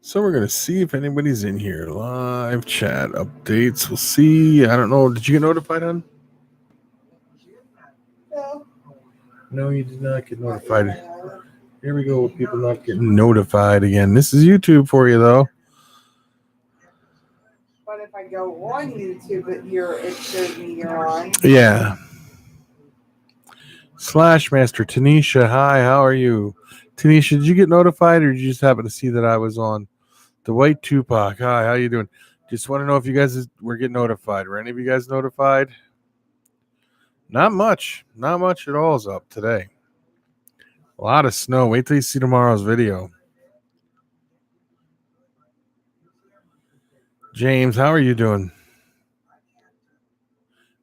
So we're going to see if anybody's in here. Live chat updates. We'll see. I don't know. Did you get notified, hon? No, you did not get notified. Here we go with people not getting notified again. This is YouTube for you, though. But if I go on YouTube, it shows me you're on. Yeah. Slashmaster, Tanisha, hi, how are you? Tanisha, did you get notified or did you just happen to see that I was on? The White Tupac, hi, how you doing? Just want to know if you guys were getting notified. Were any of you guys notified? Not much. Not much at all is up today. A lot of snow. Wait till you see tomorrow's video. James, how are you doing?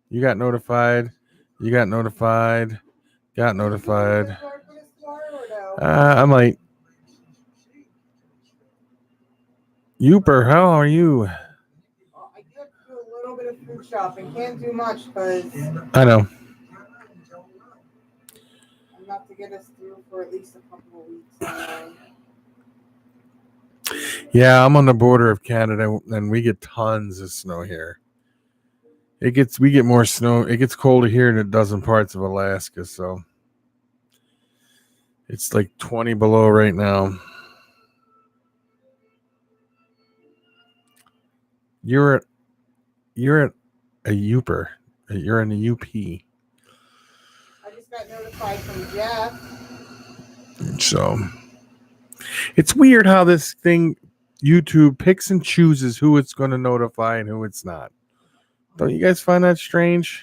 You got notified. You got notified. Got notified. I might. Youper, how are you? I do have to do a little bit of food shopping. Can't do much because I know. enough to get us through for at least a couple of weeks. Yeah, I'm on the border of Canada, and we get tons of snow here. We get more snow. It gets colder here than it does in parts of Alaska, so it's like 20 below right now. You're at a Youper. You're in a UP. I just got notified from Jeff. So it's weird how this thing, YouTube, picks and chooses who it's going to notify and who it's not. Don't you guys find that strange?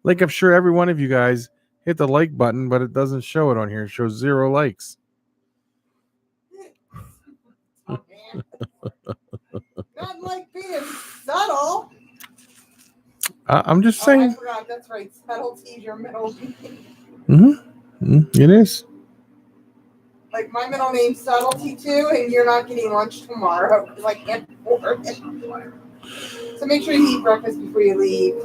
Like, I'm sure every one of you guys hit the like button, but it doesn't show it on here. It shows 0 likes. Oh, not like being subtle. I'm just saying. I forgot. That's right. Subtlety's your middle name. It is. Like, my middle name's Subtlety too, and you're not getting lunch tomorrow because I can't afford it. So make sure you eat breakfast before you leave.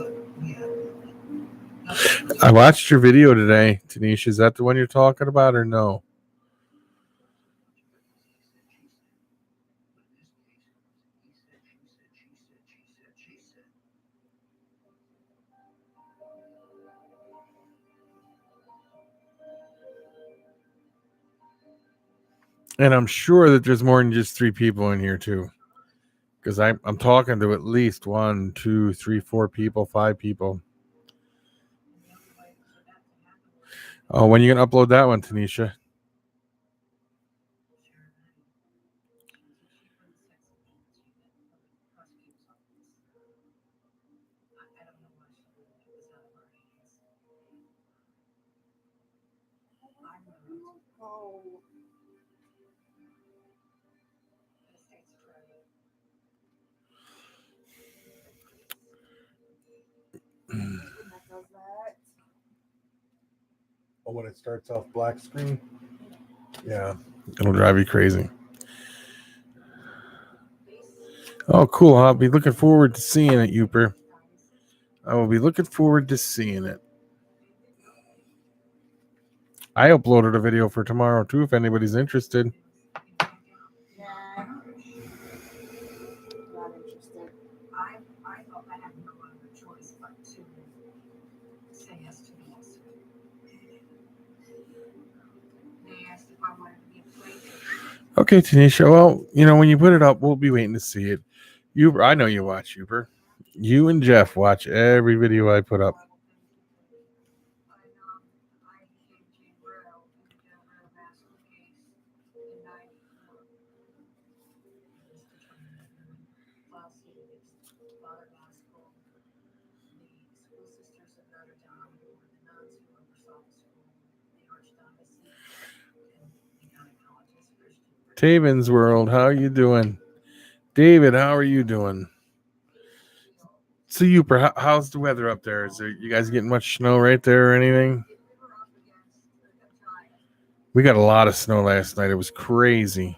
I watched your video today, Tanisha. Is that the one you're talking about or no? And I'm sure that there's more than just 3 people in here too. Because I'm talking to at least 1, 2, 3, 4 people, 5 people. Oh, when are you going to upload that one, Tanisha? Oh, when it starts off black screen? Yeah, it'll drive you crazy. Oh, cool. I'll be looking forward to seeing it, Youper. I will be looking forward to seeing it. I uploaded a video for tomorrow, too, if anybody's interested. Yeah. Not interested. I thought I had no other choice but to say yes to the lawsuit. They asked if I wanted to be a plaintiff. Okay, Tanisha. Well, when you put it up, we'll be waiting to see it. I know you watch, Youper. You and Jeff watch every video I put up. Taven's World, how you doing? David, how are you doing? So, Youper, how's the weather up there? Is there you guys getting much snow right there or anything? We got a lot of snow last night. It was crazy.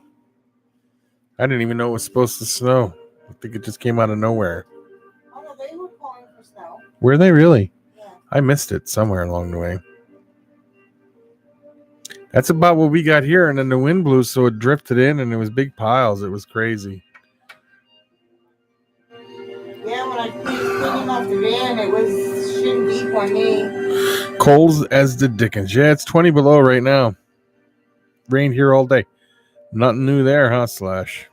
I didn't even know it was supposed to snow. I think it just came out of nowhere. Oh, no, they were calling for snow. Were they really? Yeah. I missed it somewhere along the way. That's about what we got here, and then the wind blew, so it drifted in, and it was big piles. It was crazy. Yeah, when I finished cleaning off the van, it was shin deep on me. Cold as the dickens. Yeah, it's 20 below right now. Rained here all day. Nothing new there, huh, Slash?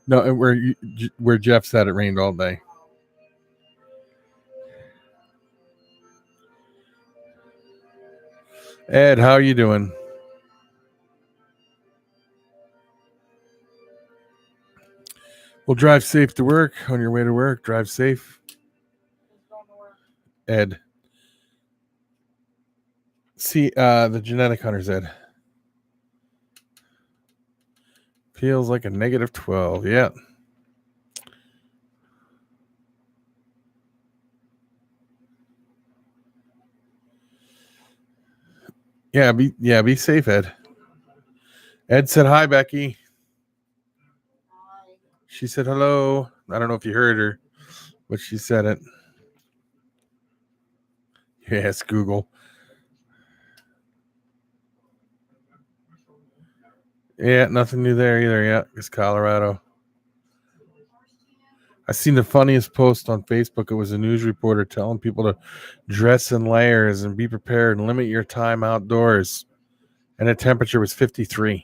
No, where Jeff said it rained all day. Ed, how are you doing? Well, drive safe to work. On your way to work, drive safe. Ed. See, the genetic hunters, Ed. Feels like a negative 12. Yeah. Be safe, Ed. Ed said hi, Becky. She said hello. I don't know if you heard her, but she said it. Yes, Google. Yeah, nothing new there either. Yeah, it's Colorado. I seen the funniest post on Facebook. It was a news reporter telling people to dress in layers and be prepared and limit your time outdoors. And the temperature was 53.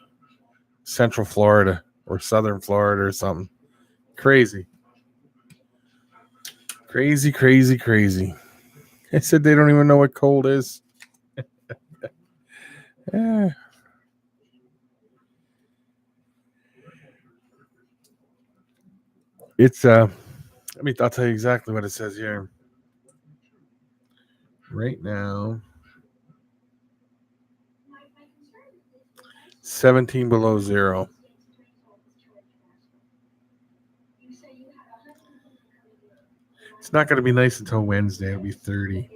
Central Florida or Southern Florida or something. Crazy. Crazy, crazy, crazy. They said they don't even know what cold is. Yeah. It's I'll tell you exactly what it says here. Right now, 17 below zero. It's not going to be nice until Wednesday. It'll be 30.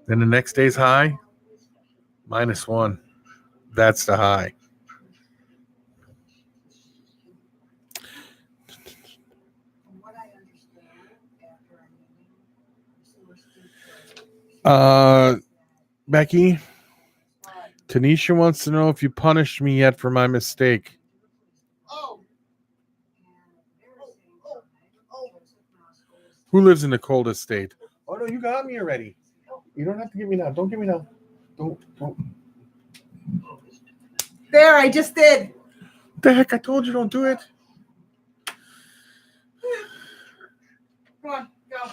Then the next day's high, -1. That's the high. Becky, Tanisha wants to know if you punished me yet for my mistake. Who lives in the coldest state? Oh, no, you got me already. You don't have to get me now. Don't get me now. Don't. There, I just did. What the heck? I told you don't do it. Come on, go.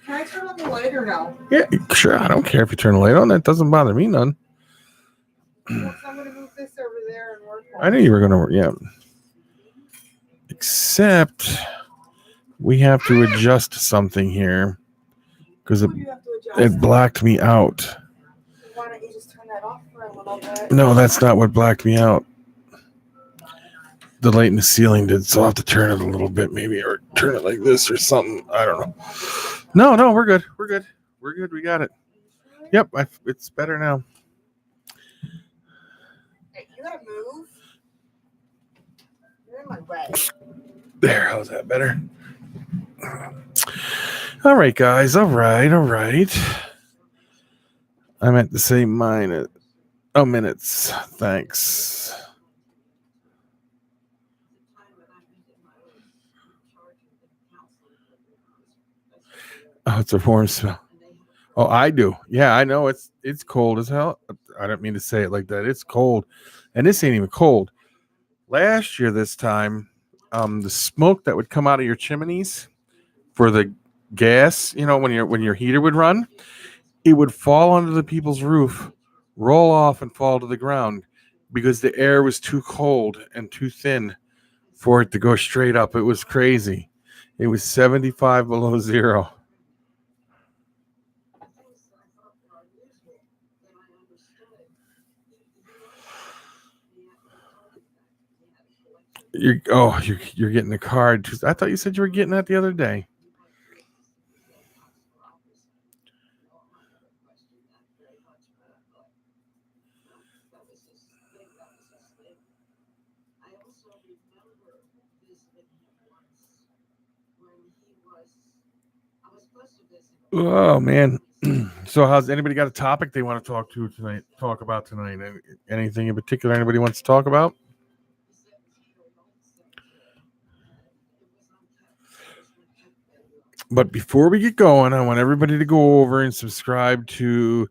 Can I turn on the light or no? Yeah, sure. I don't care if you turn the light on. That doesn't bother me none. Well, I'm going to move this over there and work on I knew you were going to, yeah. Except we have to adjust something here because it blacked me out. Why don't you just turn that off for a little bit? No, that's not what blacked me out. The light in the ceiling did, so I'll have to turn it a little bit maybe, or turn it like this or something. I don't know. No, we're good. We're good. We're good. We got it. Yep, it's better now. Hey, you gotta move. You're in my way. There, how's that better? All right, guys. All right. I meant to say minutes. Thanks. Oh, it's a warm smell. Oh, I do. Yeah, I know it's cold as hell. I don't mean to say it like that. It's cold. And this ain't even cold. Last year, this time, the smoke that would come out of your chimneys for the gas, when your heater would run, it would fall onto the people's roof, roll off, and fall to the ground because the air was too cold and too thin for it to go straight up. It was crazy. It was 75 below zero. You're getting the card. I thought you said you were getting that the other day. Oh man. So how's anybody got a topic they want to talk about tonight? Anything in particular anybody wants to talk about? But before we get going, I want everybody to go over and subscribe to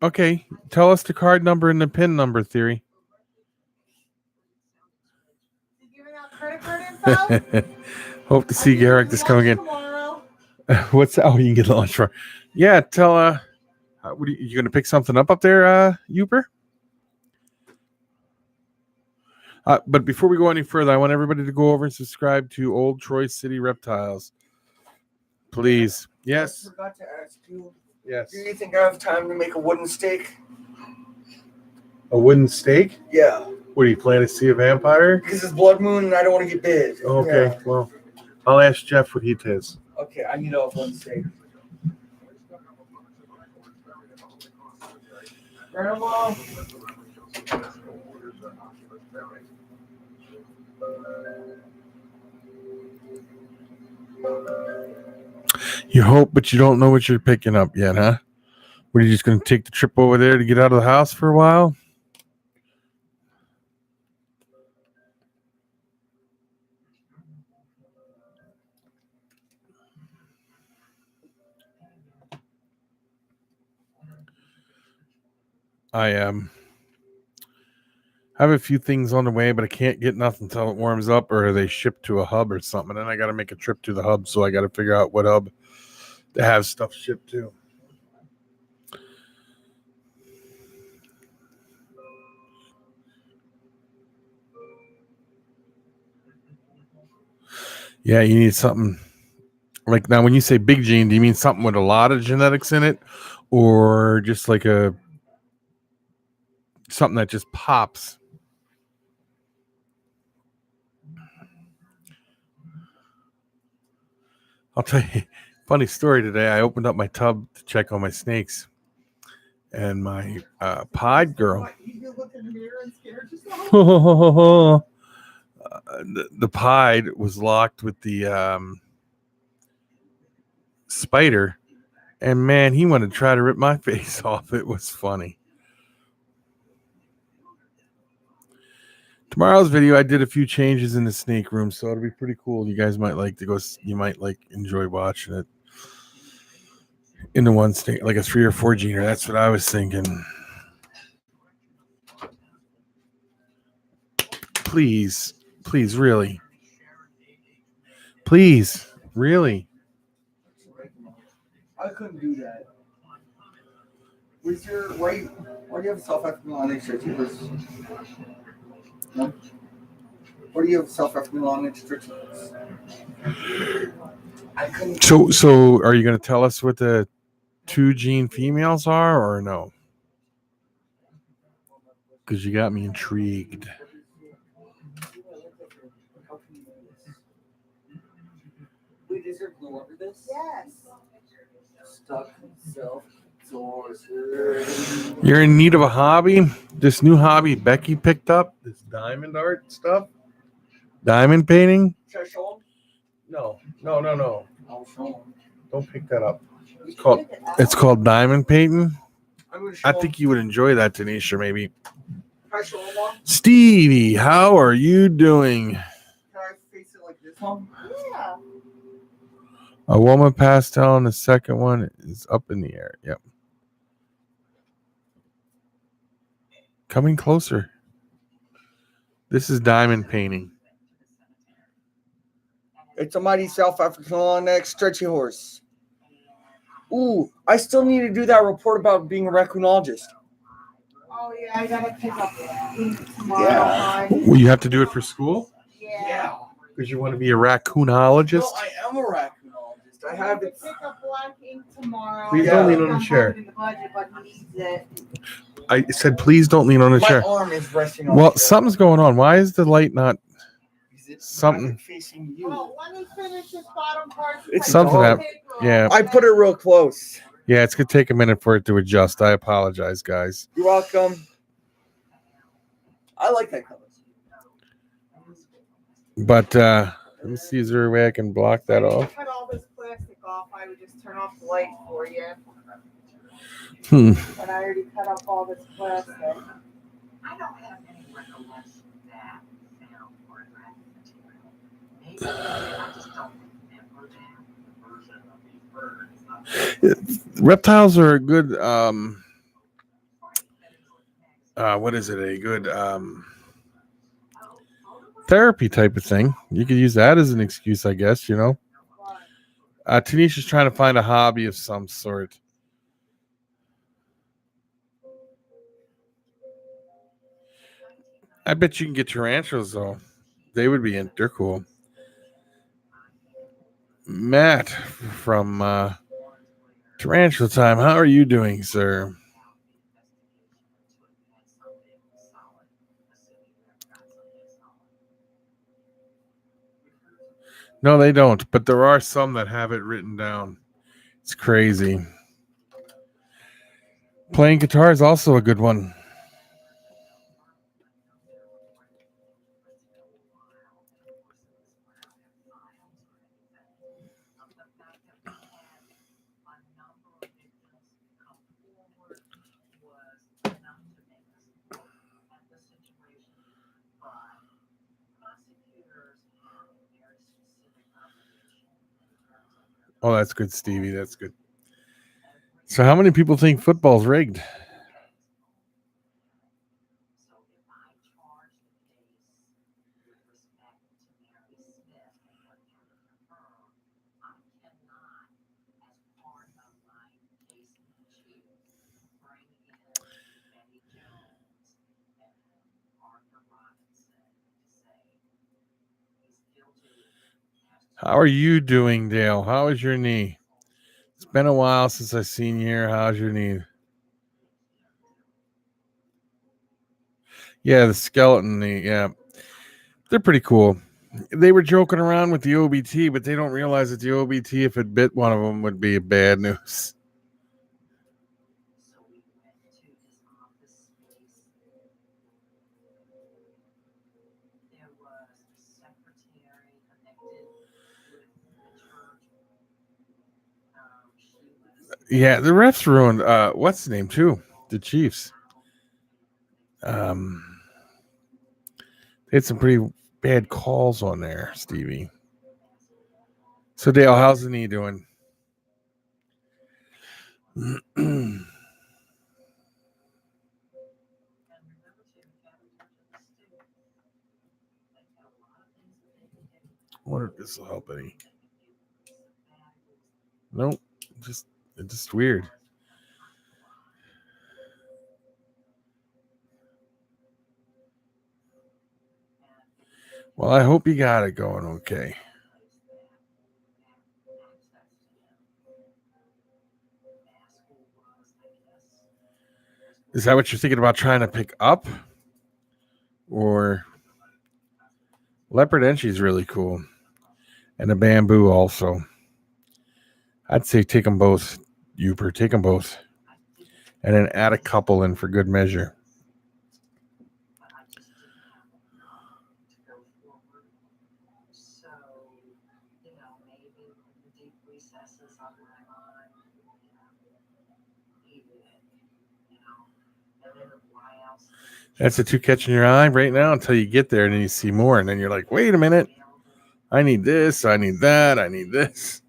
okay, tell us the card number and the pin number, Theory. You giving out credit card info? Hope to see Garrick this coming in. Tomorrow. What's that? Oh, you can get lunch for. Yeah, tell what are you gonna pick something up there, Uber? But before we go any further, I want everybody to go over and subscribe to Old Troy City Reptiles. Please. Yes. I forgot to ask you. Yes. Do you think I have time to make a wooden stake? A wooden stake? Yeah. What, do you plan to see a vampire? Because it's blood moon and I don't want to get bit. Okay, Yeah. well, I'll ask Jeff what he does. Okay, I need a wooden stake. Grandma. You hope, but you don't know what you're picking up yet, huh? What, are you just going to take the trip over there to get out of the house for a while? I have a few things on the way, but I can't get nothing until it warms up or they ship to a hub or something. And then I got to make a trip to the hub, so I got to figure out what hub to have stuff shipped to. Yeah, you need something like, now when you say big gene, do you mean something with a lot of genetics in it, or just like something that just pops? I'll tell you a funny story today. I opened up my tub to check on my snakes, and my pied girl, You look in the mirror and scared yourself? the pied was locked with the spider, and man, he wanted to try to rip my face off. It was funny. Tomorrow's video, I did a few changes in the snake room, so it'll be pretty cool. You guys might like to go. You might enjoy watching it in the one snake, like a 3 or 4 gener. That's what I was thinking. Please, really, please, really. I couldn't do that. Why do you have self-affirming on extra tubers? No? Why do you have self-affirming on extra tubers? I couldn't. So are you going to tell us what the 2 gene females are, or no? Because you got me intrigued. Wait, is there glue under this? Yes. Stuck self. You're in need of a hobby? This new hobby Becky picked up, this diamond art stuff, diamond painting. Should I show No. him? I'll show him. Don't pick that up. It's called diamond painting. I'm gonna show I him. think you would enjoy that, Tanisha. Maybe. Can I show him one? Stevie, how are you doing? Can I face it like this one? Yeah. A woman pastel, and the second one is up in the air. Yep. Coming closer. This is diamond painting. It's a mighty South African long neck stretchy horse. Ooh, I still need to do that report about being a raccoolologist. Oh yeah, I gotta pick up tomorrow. Yeah. Well, you have to do it for school Yeah. because you want to be a raccoonologist. No, I am a raccoolologist. I have it. Pick up black ink tomorrow. Please don't lean on the Don't chair. have it in the budget, but he needs it. I said, please don't lean on the My chair. arm is resting on Well, the chair. something's going on. Why is the light not? Is it something- facing you. Oh, let me finish this bottom part. It's something dark. yeah. I put it real close. Yeah, it's gonna take a minute for it to adjust. I apologize, guys. You're welcome. I like that color. But Let me see, is there a way I can block that If you off? cut all this plastic off, I would just turn off the light for you. But I already cut off all this plastic. I don't have any recollection of that film or graphic material. Maybe I just don't remember that. Reptiles are a good what is it? A good therapy type of thing. You could use that as an excuse, I guess, you know. Tanisha's trying to find a hobby of some sort. I bet you can get tarantulas though. They would be in. They're cool. Matt from Tarantula Time. How are you doing, sir? No, they don't. But there are some that have it written down. It's crazy. Playing guitar is also a good one. Oh, that's good, Stevie. That's good. So how many people think football's rigged? How are you doing, Dale? How is your knee? It's been a while since I've seen you here. How's your knee? Yeah, the skeleton knee. Yeah, they're pretty cool. They were joking around with the OBT, but they don't realize that the OBT, if it bit one of them, would be bad news. Yeah, the refs ruined. What's the name too? The Chiefs. They had some pretty bad calls on there, Stevie. So Dale, how's the knee doing? I wonder if this will help any. Nope, just weird. Well, I hope you got it going okay. Is that what you're thinking about trying to pick up? Or leopard enchi is really cool. And the bamboo also. I'd say take them both, Uper. Take them both. And then add a couple in for good measure. That's the two catching your eye right now until you get there and then you see more. And then you're like, wait a minute. I need this. I need that. I need this.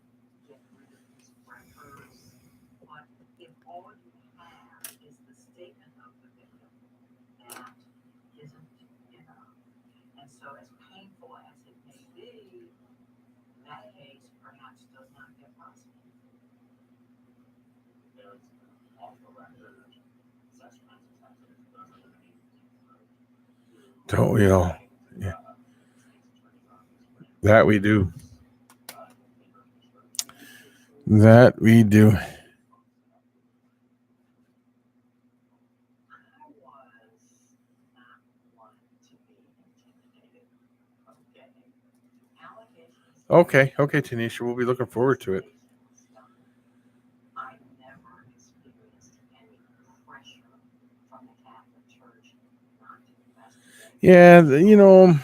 Don't we all? Yeah. That we do. That we do. Okay, Tanisha. We'll be looking forward to it. Yeah, you know,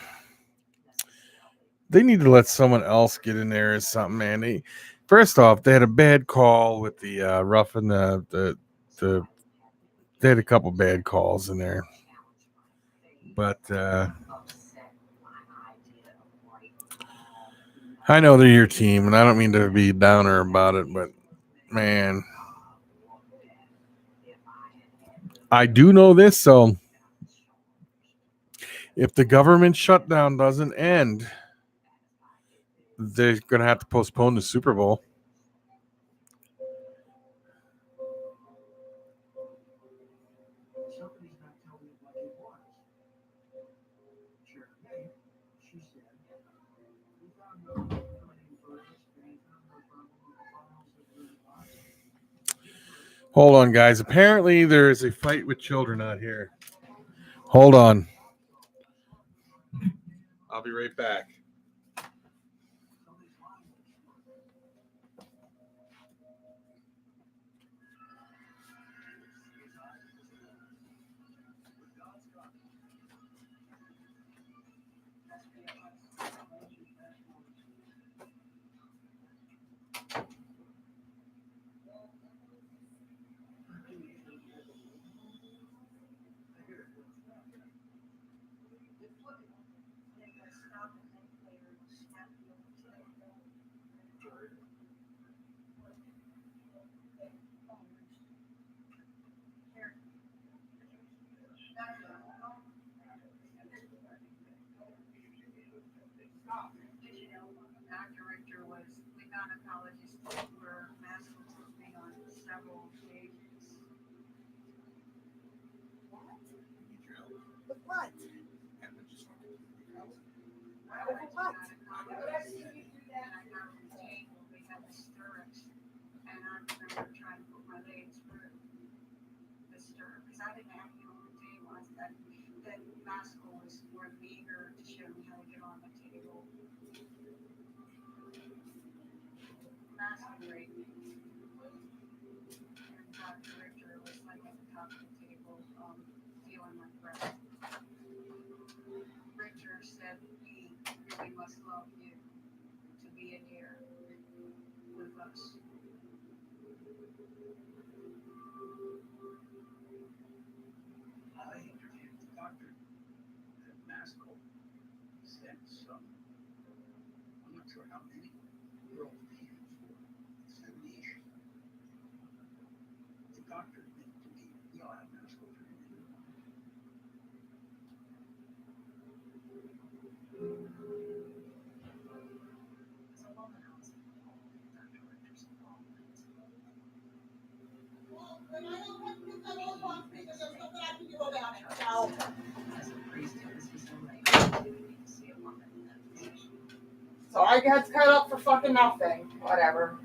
They need to let someone else get in there or something, man. First off, they had a bad call with the rough and the they had a couple bad calls in there, but I know they're your team, and I don't mean to be downer about it, but man, I do know this. So if the government shutdown doesn't end, they're going to have to postpone the Super Bowl. Hold on, guys. Apparently, there is a fight with children out here. Hold on. I'll be right back. So I got cut up for fucking nothing. Whatever.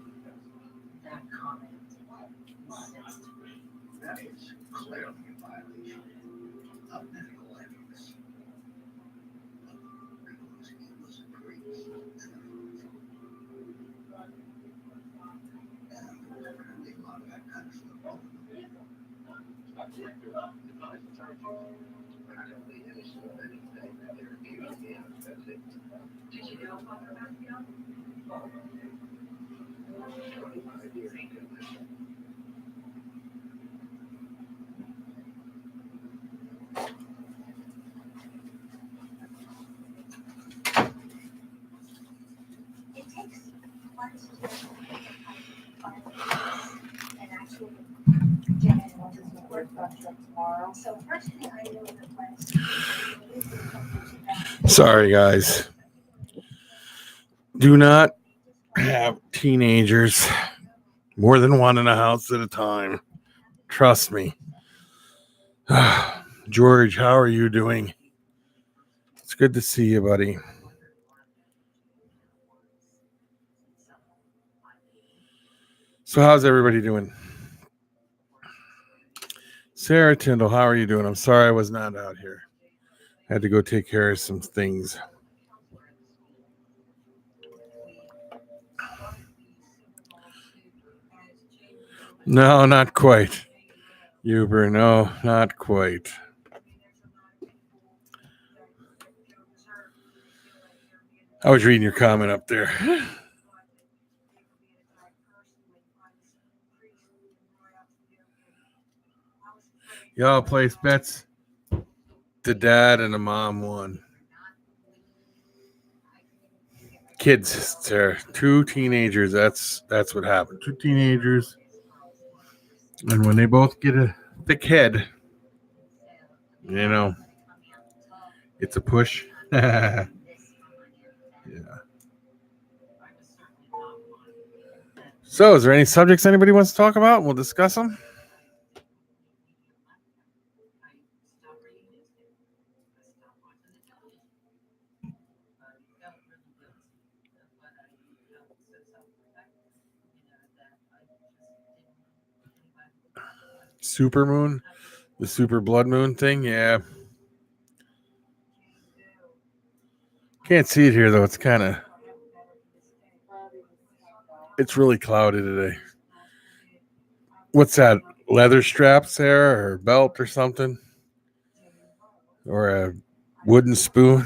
That is clearly a violation of medical ethics. Because he was a priest and apparently a lot of that kind of stuff. Did you know Father Matthew? It takes months to and actually get in once it's work contract tomorrow. So first thing I do in the plans is Sorry, guys. Do not have teenagers more than one in a house at a time. Trust me. George, how are you doing? It's good to see you, buddy. So how's everybody doing? Sarah Tyndall, how are you doing? I'm sorry I was not out here. I had to go take care of some things. No, not quite. Uber, no, not quite. I was reading your comment up there. Y'all place bets. The dad and the mom won. Kids, Sarah. 2 teenagers. That's what happened. 2 teenagers. And when they both get a thick head, you know, it's a push. Yeah. So, is there any subjects anybody wants to talk about? We'll discuss them. Supermoon, the super blood moon thing. Yeah. Can't see it here though. It's really cloudy today. What's that? Leather straps there, or belt or something? Or a wooden spoon?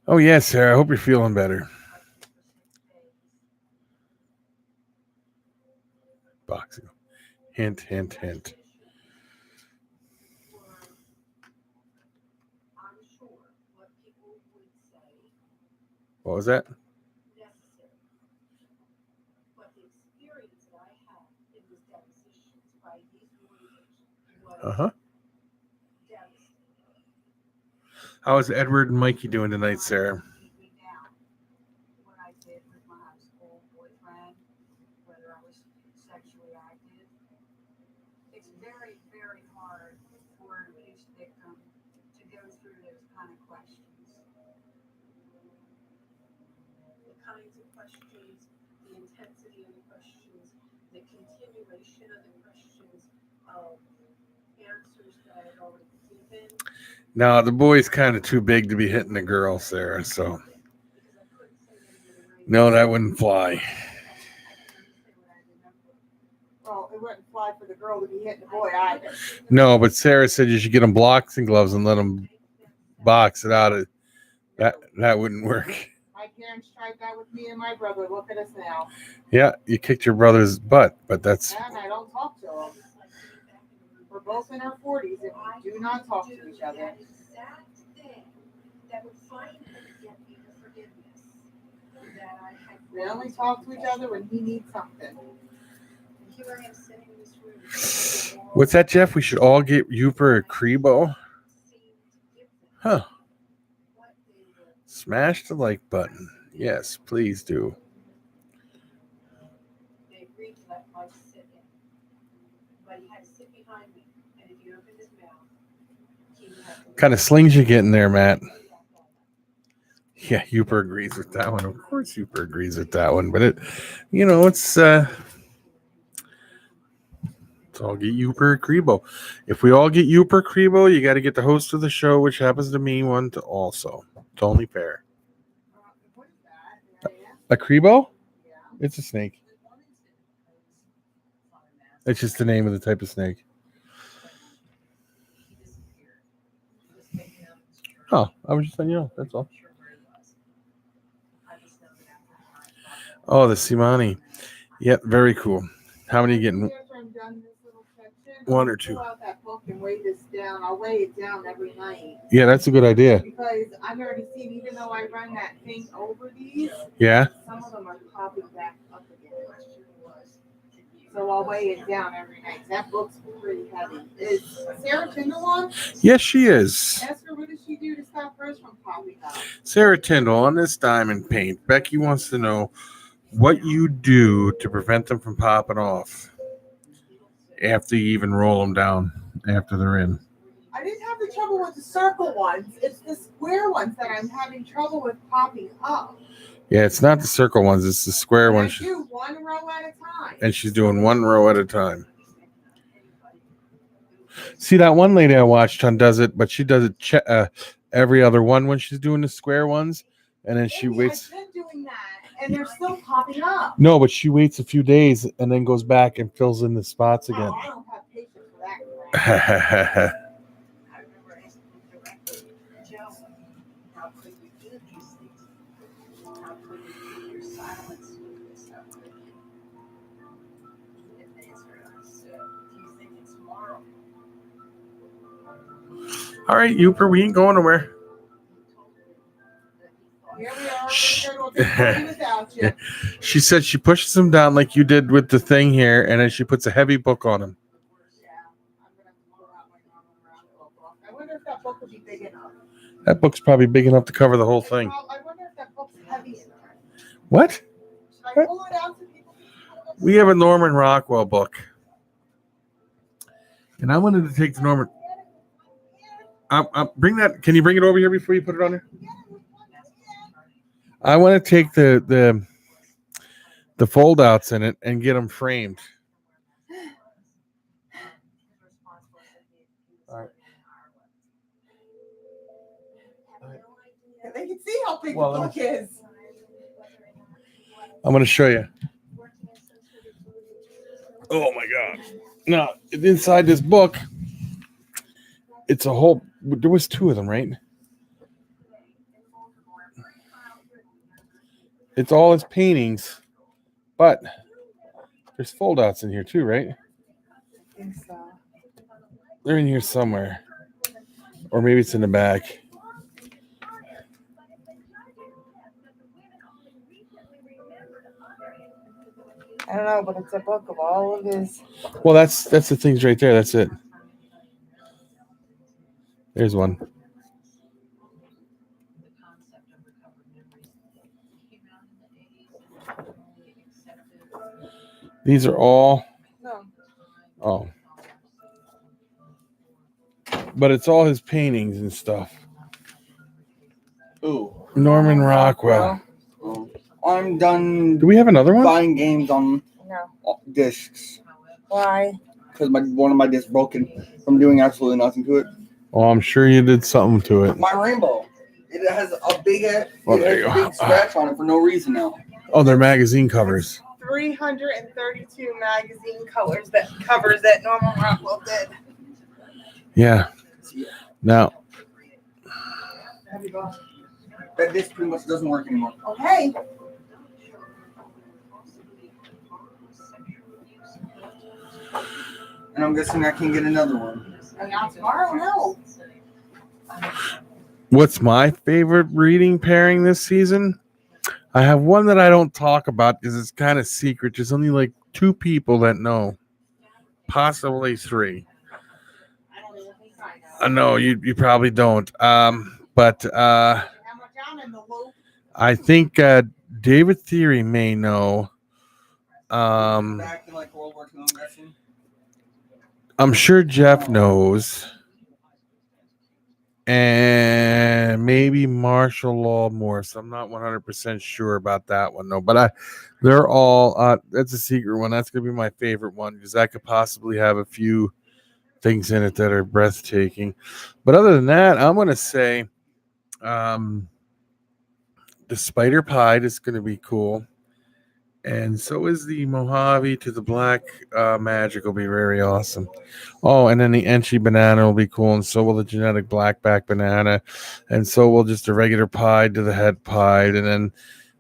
Oh, yes, Sarah. I hope you're feeling better. Boxing. Hint, hint, hint. What was that? Uh-huh. How is Edward and Mikey doing tonight, Sarah? It's very, very hard for an abuse victim to go through those kind of questions. The kinds of questions, the intensity of the questions, the continuation of the questions of answers that I had already given. No, the boy's kind of too big to be hitting the girl, Sarah, so no, that wouldn't fly. Well, it wouldn't fly for the girl to be hitting the boy either. No, but Sarah said you should get him boxing gloves and let him box it out. That wouldn't work. My parents tried that with me and my brother. Look at us now. Yeah, you kicked your brother's butt, but that's... And I don't talk to him. We're both in our 40s and we do not talk to each other. That exact thing that would finally get me the forgiveness that I had. We only talk to each other when he needs something. Here I am sitting in this room. What's that, Jeff? We should all get Uper a Crebo? Huh. Smash the like button. Yes, please do. They agreed to let Mike sit in. But he had to sit behind me. And if you opened his mouth, he would have to. Kind of slings you getting there, Matt. Yeah, Uper agrees with that one. Of course Uper agrees with that one. But it's all get Uper a Crebo. If we all get Uper Crebo, you got to get the host of the show, which happens to me, one to also. It's only fair. What is that? A Crebo? Yeah. It's a snake. It's just the name of the type of snake. Oh, I was just letting you know. That's all. Oh, the Simani. Yep, very cool. How many are you getting? After I'm done this little section, One or I'll two. pull out that book and weigh this down. I'll weigh it down every night. Yeah, that's a good idea. Because I've already seen, even though I run that thing over these, Yeah? some of them are popping back up again. So I'll weigh it down every night. That book's pretty heavy. Is Sarah Tyndall on? Yes, she is. Ask her, what does she do to stop hers from popping up? Sarah Tyndall on this diamond paint. Becky wants to know what you do to prevent them from popping off after you even roll them down after they're in. I didn't have the trouble with the circle ones. It's the square ones that I'm having trouble with popping up. Yeah, it's not the circle ones. It's the square And I ones. do one row at a time. And she's doing one row at a time. See, that one lady I watched on does it, but she does it every other one when she's doing the square ones, and then she waits. I've been doing that, and they're still popping up. No, but she waits a few days and then goes back and fills in the spots again. Oh, I don't have patience for that. I remember asking the director, Joe, how could you do these things? How could you keep your silence with this stuff? And the answer I said, do you think it's moral? All right, Uper, we ain't going nowhere. Here we are. We'll just party without you. She said she pushes him down like you did with the thing here, and then she puts a heavy book on him. Yeah, I'm gonna have to pull out my normal book. I wonder if that book would be big enough. That book's probably big enough to cover the whole thing. I wonder if that book's heavy enough. What? Should I pull it out so people can pull it? We have a Norman Rockwell book. And I wanted to take the Norman. Bring that. Can you bring it over here before you put it on there? I want to take the fold outs in it and get them framed. All right. Yeah, they can see how big Well, the book is. I'm going to show you. Oh my God. Now, inside this book, it's a whole, there was 2 of them, right? It's all his paintings, but there's fold outs in here too, right? I think so. They're in here somewhere. Or maybe it's in the back. I don't know, but it's a book of all of his. Well, that's the things right there. That's it. There's one. These are all. No. Oh. But it's all his paintings and stuff. Ooh. Norman Rockwell. Oh. I'm done Do we have another one? buying games on No. discs Why? because one of my discs broken from doing absolutely nothing to it. Oh, I'm sure you did something to it. My rainbow. It has a big, Well, there you go. big scratch on it for no reason now. Oh, they're magazine covers. 332 magazine covers that Norman Rockwell did. Yeah. Now, Have you gone? That disc pretty much doesn't work anymore. Okay. And I'm guessing I can get another one. And now tomorrow, no. what's my favorite reading pairing this season? I have one that I don't talk about because it's kind of secret. There's only like 2 people that know, possibly 3. I don't even think I know. No, you probably don't. But How much down in the loop? I think David Theory may know. Back in like World War II, I'm guessing. I'm sure Jeff knows. And maybe Marshall Law Morse. I'm not 100% sure about that one, though. But they're all, that's a secret one. That's going to be my favorite one because that could possibly have a few things in it that are breathtaking. But other than that, I'm going to say the Spider Pied is going to be cool. And so is the Mojave to the Black Magic will be very awesome. Oh, and then the Enchi Banana will be cool, and so will the Genetic Blackback Banana, and so will just a regular Pied to the Head Pied, and then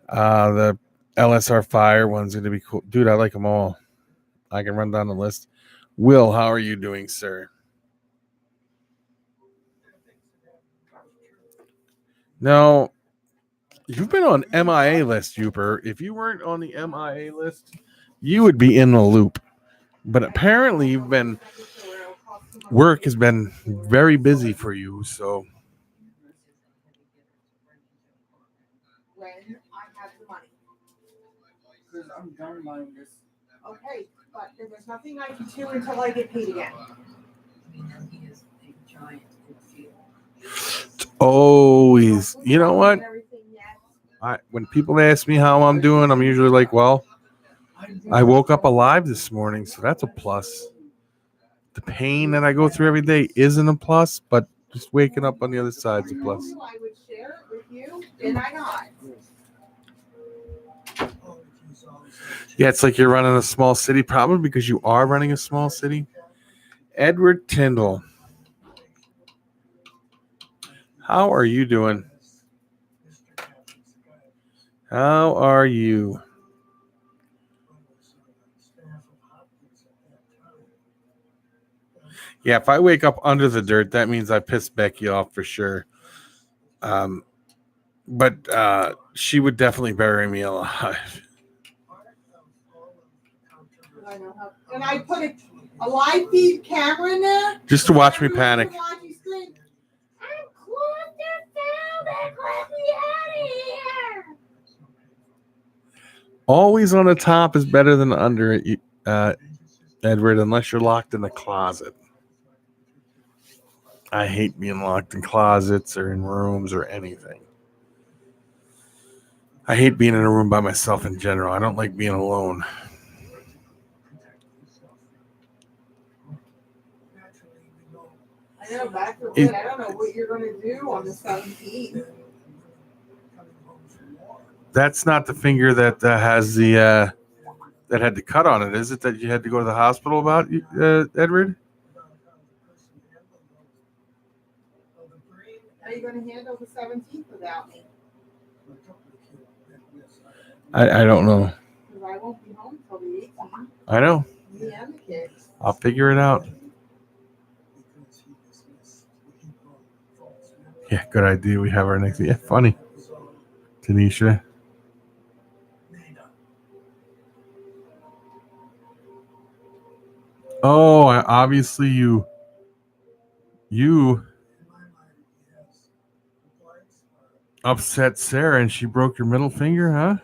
the LSR Fire one's going to be cool. Dude, I like them all. I can run down the list. Will, how are you doing, sir? No. You've been on MIA list, Uper. If you weren't on the MIA list, you would be in the loop. But apparently you've been, work has been very busy for you, so. When I have the money. Because I'm done buying this. Okay, but there's nothing I can do until I get paid again. Always. You know what? When people ask me how I'm doing, I'm usually like, well, I woke up alive this morning, so that's a plus. the pain that I go through every day isn't a plus, but just waking up on the other side's a plus. I would share it with you, and I not. Yeah, it's like you're running a small city, probably because you are running a small city. Edward Tyndall, how are you doing? How are you? Yeah, if I wake up under the dirt, that means I pissed Becky off for sure. But she would definitely bury me alive. I know how, and I put a live feed camera in there. Just to watch me panic. Watch you scream, I'm claustrophobic, let me out of here. Always on the top is better than under it, Edward, unless you're locked in the closet. I hate being locked in closets or in rooms or anything. I hate being in a room by myself in general. I don't like being alone. I know, back to it. I don't know what you're going to do on the 17th. That's not the finger that has the that had the cut on it, is it? That you had to go to the hospital about, Edward? How are you going to handle the 17th without me? I don't know. Because I won't be home till the 18th. I know. Me and the kids. I'll figure it out. Yeah, good idea. We have our next. Yeah, funny. Tanisha. Oh, obviously you upset Sarah and she broke your middle finger, huh?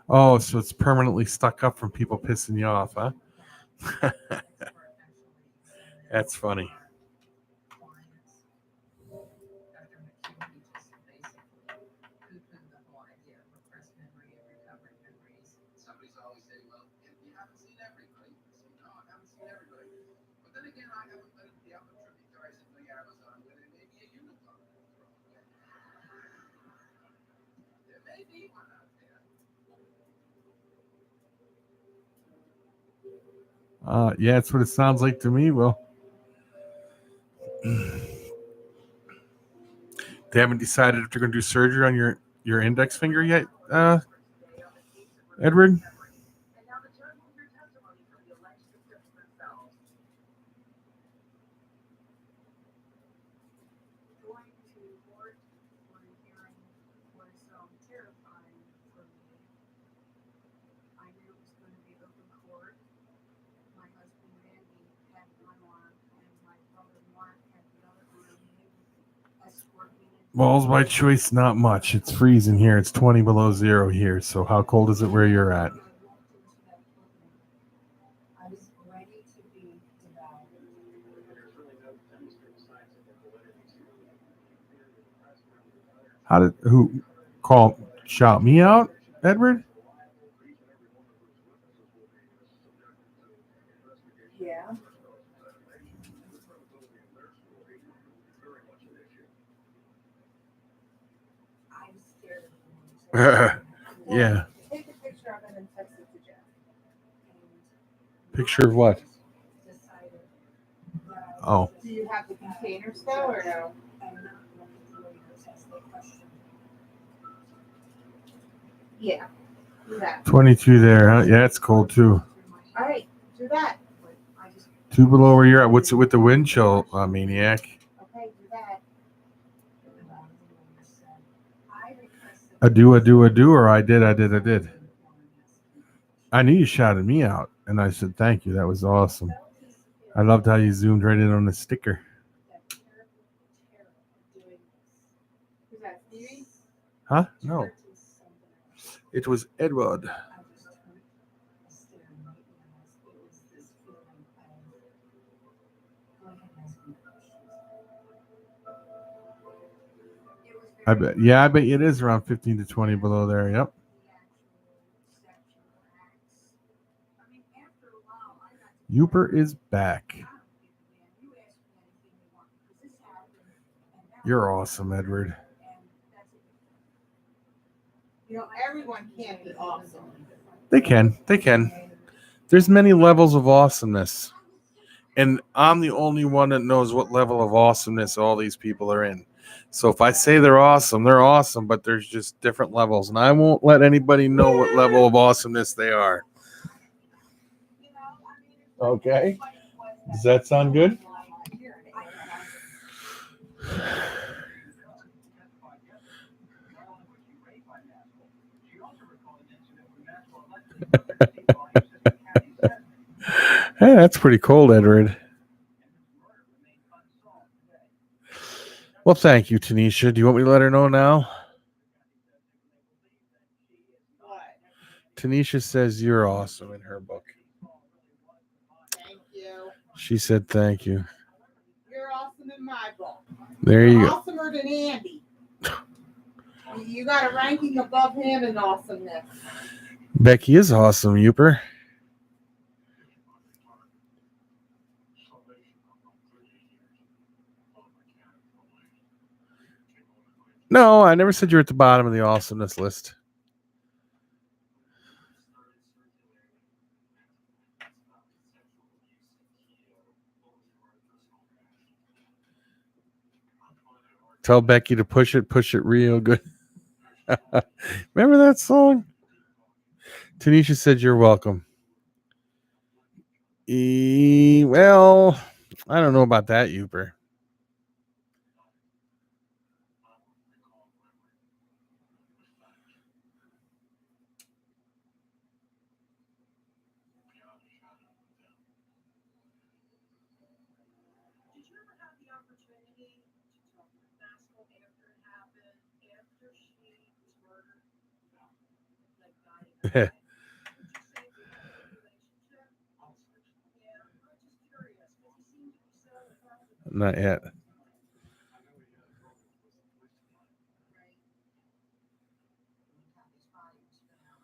Oh, so it's permanently stuck up from people pissing you off, huh? That's funny. Somebody's always saying, well, you haven't seen everybody. No, I haven't seen everybody. But then again, I haven't been to the upper tributaries of the Amazon where there may be a unicorn. There may be one out there. Yeah, that's what it sounds like to me. Well, they haven't decided if they're going to do surgery on your index finger yet, Edward? And now the judge will hear testimony from the alleged victims themselves. Going to court for the hearing was terrifying for me. I knew it was going to be open court. My husband Randy had one arm, and my brother Mark had the other arm. He would escort me. Balls by choice, not much. It's freezing here. It's 20 below zero here. So how cold is it where you're at? I was ready to be devoured. Who shout me out, Edward? Yeah. I was scared of him. Yeah. Take a picture of it and text it to Jeff. Picture of what? Decided that Oh. Do you have the container still or no? I'm not going to really test the question. Yeah. Do that. 22 there, huh? Yeah, it's cold too. All right. Do that. 2 below where you're at. What's it with the wind chill, maniac? Okay. Do that. I do, or I did. I knew you shouted me out, and I said thank you. That was awesome. I loved how you zoomed right in on the sticker. Who's that, Stevie? Huh? No. It was Edward. I bet you it is around 15 to 20 below there. Yep. Uper is back. You're awesome, Edward. You know, everyone can't be awesome. They can. They can. There's many levels of awesomeness. And I'm the only one that knows what level of awesomeness all these people are in. So if I say they're awesome, but there's just different levels. And I won't let anybody know what level of awesomeness they are. Okay? Does that sound good? Hey, that's pretty cold, Edward. Well, thank you, Tanisha. Do you want me to let her know now? Tanisha says you're awesome in her book. Thank you. She said thank you. You're awesome in my book. There you go. Awesomer than Andy. You got a ranking above him in awesomeness. Becky is awesome, Uper. No, I never said you're at the bottom of the awesomeness list. Tell Becky to push it real good. Remember that song? Tanisha said you're welcome. Well, I don't know about that, Uper. Did you ever have the opportunity to talk with Maxwell after it happened, after she was murdered? Like, died of it? Would you say they had a good relationship? Yeah, I'm just curious, because he seemed to be so involved. Not yet. Right. Kathy's body was found.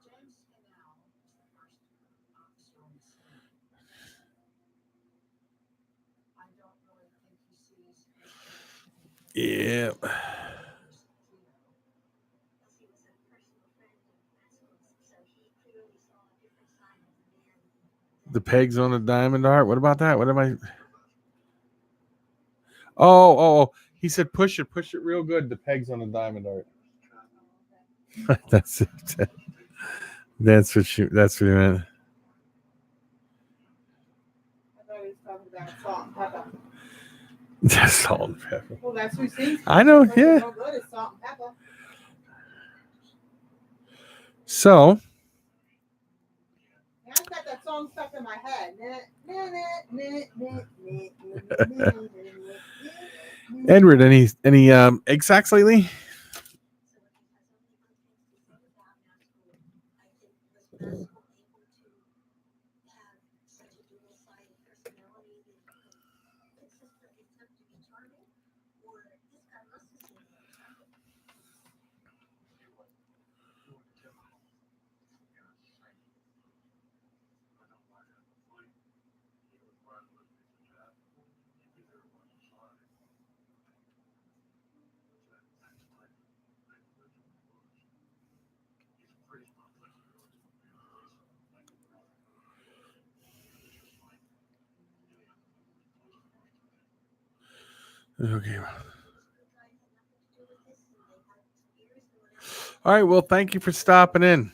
James Scannell was the first officer on the scene. I don't really think he sees his connection. Yeah. He was a personal friend of Maxwell's, so he clearly saw a different side of the man. The pegs on the diamond art. What about that? What am I? Oh. He said push it real good. The pegs on the diamond art. That's it. That's what he meant. I thought he was talking about salt and pepper. That's salt and pepper. Well, that's who sings. I know, That's yeah. so good. It's salt and pepper. So Yeah, I've got that song stuck in my head. Edward, any egg sacks lately? Okay. All right. Well, thank you for stopping in.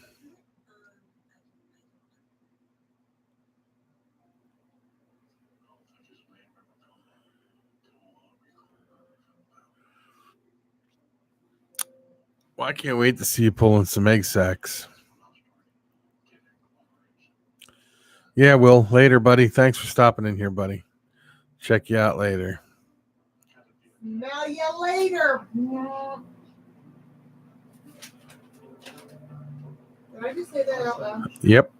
Well, I can't wait to see you pulling some egg sacks. Yeah, Will. Later, buddy. Thanks for stopping in here, buddy. Check you out later. Smell you later. Did I just say that out loud? Yep.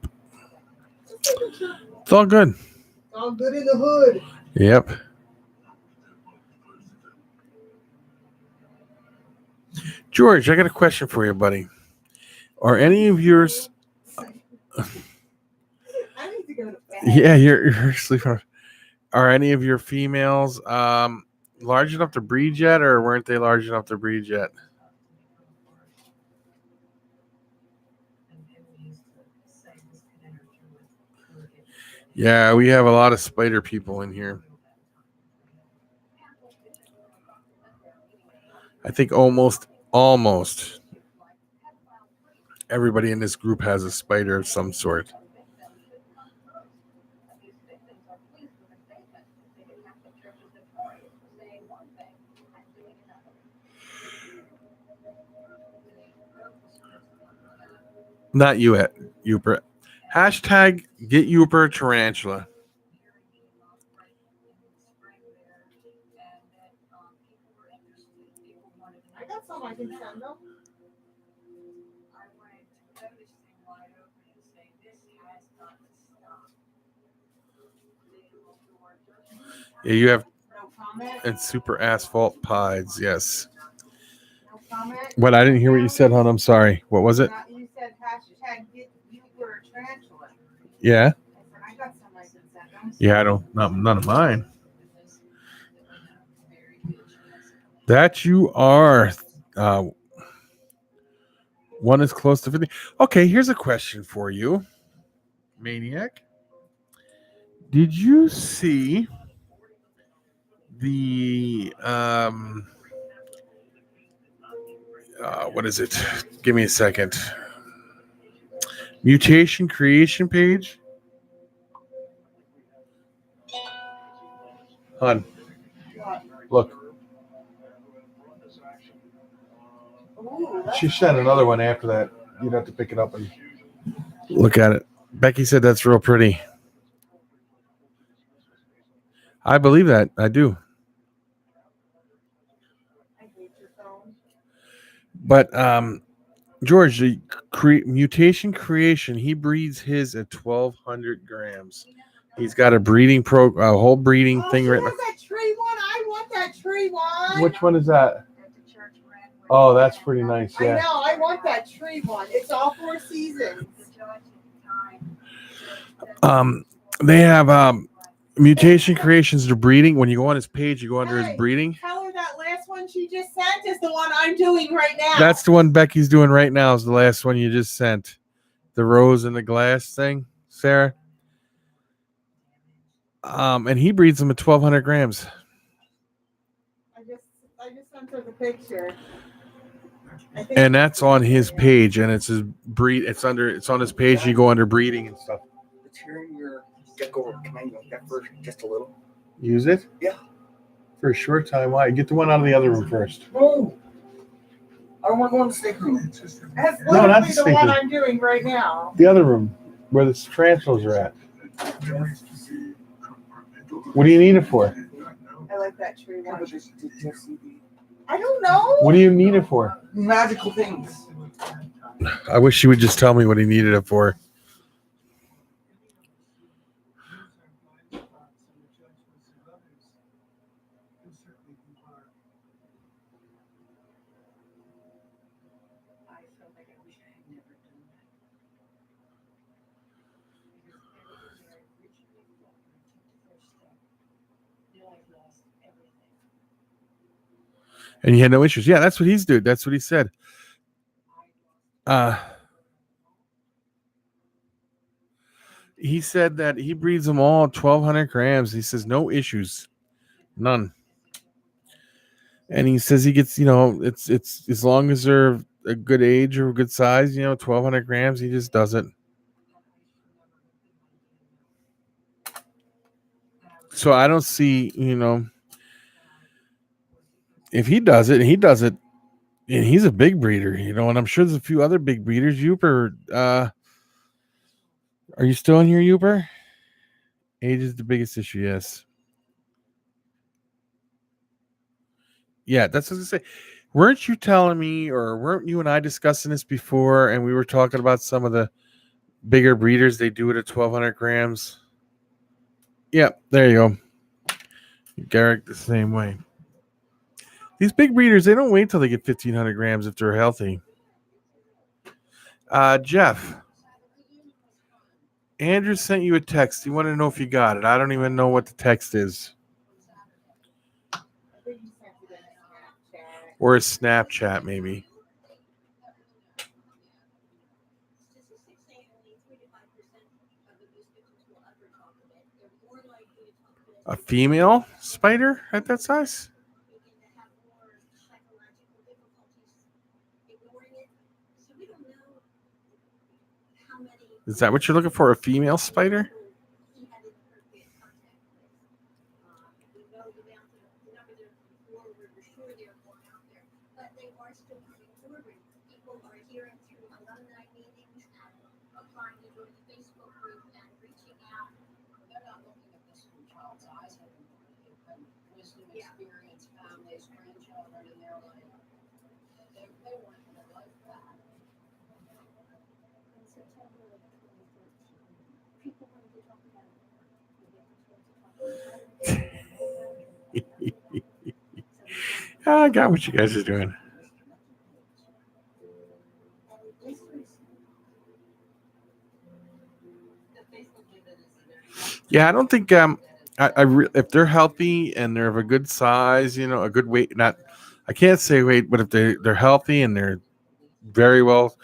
It's all good. It's all good in the hood. Yep. George, I got a question for you, buddy. Are any of yours Yeah, you're sleeping. Are any of your females large enough to breed yet, or weren't they large enough to breed yet? Yeah, we have a lot of spider people in here. I think almost everybody in this group has a spider of some sort. Not you at Uper. Hashtag get Uper tarantula. I got some I can send them. I wanted to blow this thing wide open and say, this has got to stop. Yeah, you have No comment. and super asphalt pies. Yes. No comment. What? I didn't hear what you said, hon. I'm sorry. What was it? You said hashtag get you for a tarantula. Yeah. I got some I can send them. Yeah, I don't. None of mine. That you are. One is close to 50. Okay, here's a question for you, Maniac. Did you see the what is it? Give me a second. Mutation creation page? Hon, look. Ooh, She sent another one after that. You'd have to pick it up and look at it. Becky said that's real pretty. I believe that. I do. I hate your phone. But George, the mutation creation, he breeds his at 1,200 grams. He's got a whole breeding thing She right has now. that tree one. I want that tree one. Which one is that? Oh, that's pretty nice. I Yeah. know. I want that tree one. It's all 4 seasons. They have mutation creations to breeding. When you go on his page, you go under his breeding. Tell her that last one she just sent is the one I'm doing right now. That's the one Becky's doing right now. Is the last one you just sent, the rose in the glass thing, Sarah. And he breeds them at 1,200 grams. I just sent her the picture. And that's on his page, and it's his breed. It's on his page. You go under breeding and stuff. Let's hear your gecko command like that first, just a little. Use it? Yeah. For a short time. Why? Get the one out of the other room first. No. I don't want to go in the steak room. That's No, not literally the the stinker. one I'm doing right now. The other room, where the tarantulas are at. What do you need it for? I like that tree one. I don't know. What do you need it for? Magical things. I wish she would just tell me what he needed it for. And he had no issues. Yeah, that's what he's doing. That's what he said. He said that he breeds them all 1,200 grams. He says no issues, none. And he says he gets, it's as long as they're a good age or a good size, 1,200 grams. He just does it. So I don't see, if he does it, and he's a big breeder, and I'm sure there's a few other big breeders. Uper, are you still in here, Uper? Age is the biggest issue, yes. Yeah, that's what I was going to say. Weren't you telling me, or weren't you and I discussing this before, and we were talking about some of the bigger breeders, they do it at 1,200 grams? Yep, there you go. Garrick the same way. These big breeders, they don't wait till they get 1,500 grams if they're healthy. Jeff, Andrew sent you a text. You want to know if you got it. I don't even know what the text is. I think you sent it in Snapchat. Or a Snapchat, maybe. Statistics say only 3 to 5% of the moose victims will ever talk of it. They're more likely to talk of it A female spider at that size? begin to have more psychological difficulties ignoring it. So we don't know how many Is that what you're looking for? A female spider? he had inappropriate contact with. We know the number there before, we're sure there are more out there, but they are still coming forward. People are hearing through alumni meetings and applying to join the Facebook group and reaching out. They're not looking at this from a child's eyes anymore. They've been wisdom, experience, families, grandchildren, and they're like, they want their life back. In September of 2013, people wanted to talk about it more. They get the chance to talk about it. I got what you guys are doing. Yeah, I don't think if they're healthy and they're of a good size, you know, a good weight, not I can't say weight, but if they're healthy and they're very well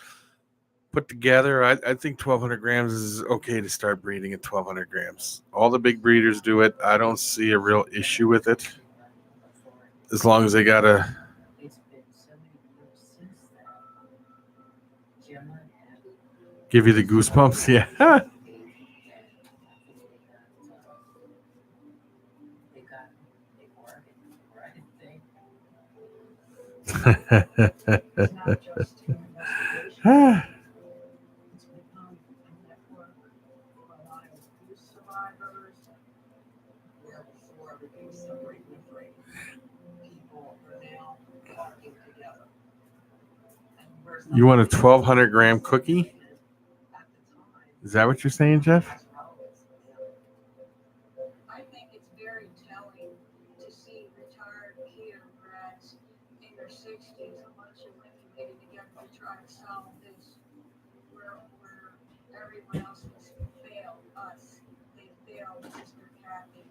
put together, I think 1,200 grams is okay to start breeding at 1,200 grams. All the big breeders do it. I don't see a real issue with it, as long as they got a. It's been so many years since then. Gemma had Give you the goosebumps, yeah. they got big organ, right? It's not just an investigation. It's become a network for a lot of abuse survivors. Where before everything was separate and afraid, people are now working together. And where's You want a 1,200 gram cookie? at the time? Is that what you're saying, Jeff? I think it's very telling to see retired purebreds in their 60s, a bunch of women getting together to try to solve this, where everyone else has failed us. They failed Sister Kathy.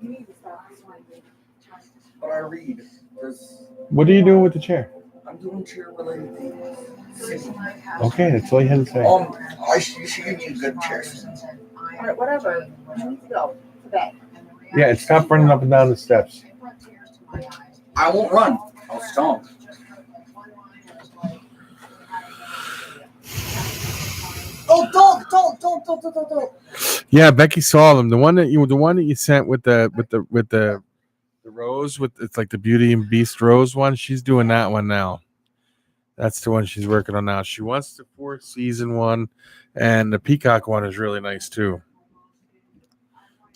You need to stop swiping. Justice. But I read. There's. What are you doing with the chair? I'm doing chair related things. Okay, that's all you had to say. You should give me a good chair. All right, whatever. You need to go to bed. Yeah, and stop running up and down the steps. I won't run. I'll stomp. Oh, don't. Yeah, Becky saw them. The one that you sent with the rose with it's like the Beauty and Beast rose one. She's doing that one now. That's the one she's working on now. She wants the 4th season one, and the peacock one is really nice too.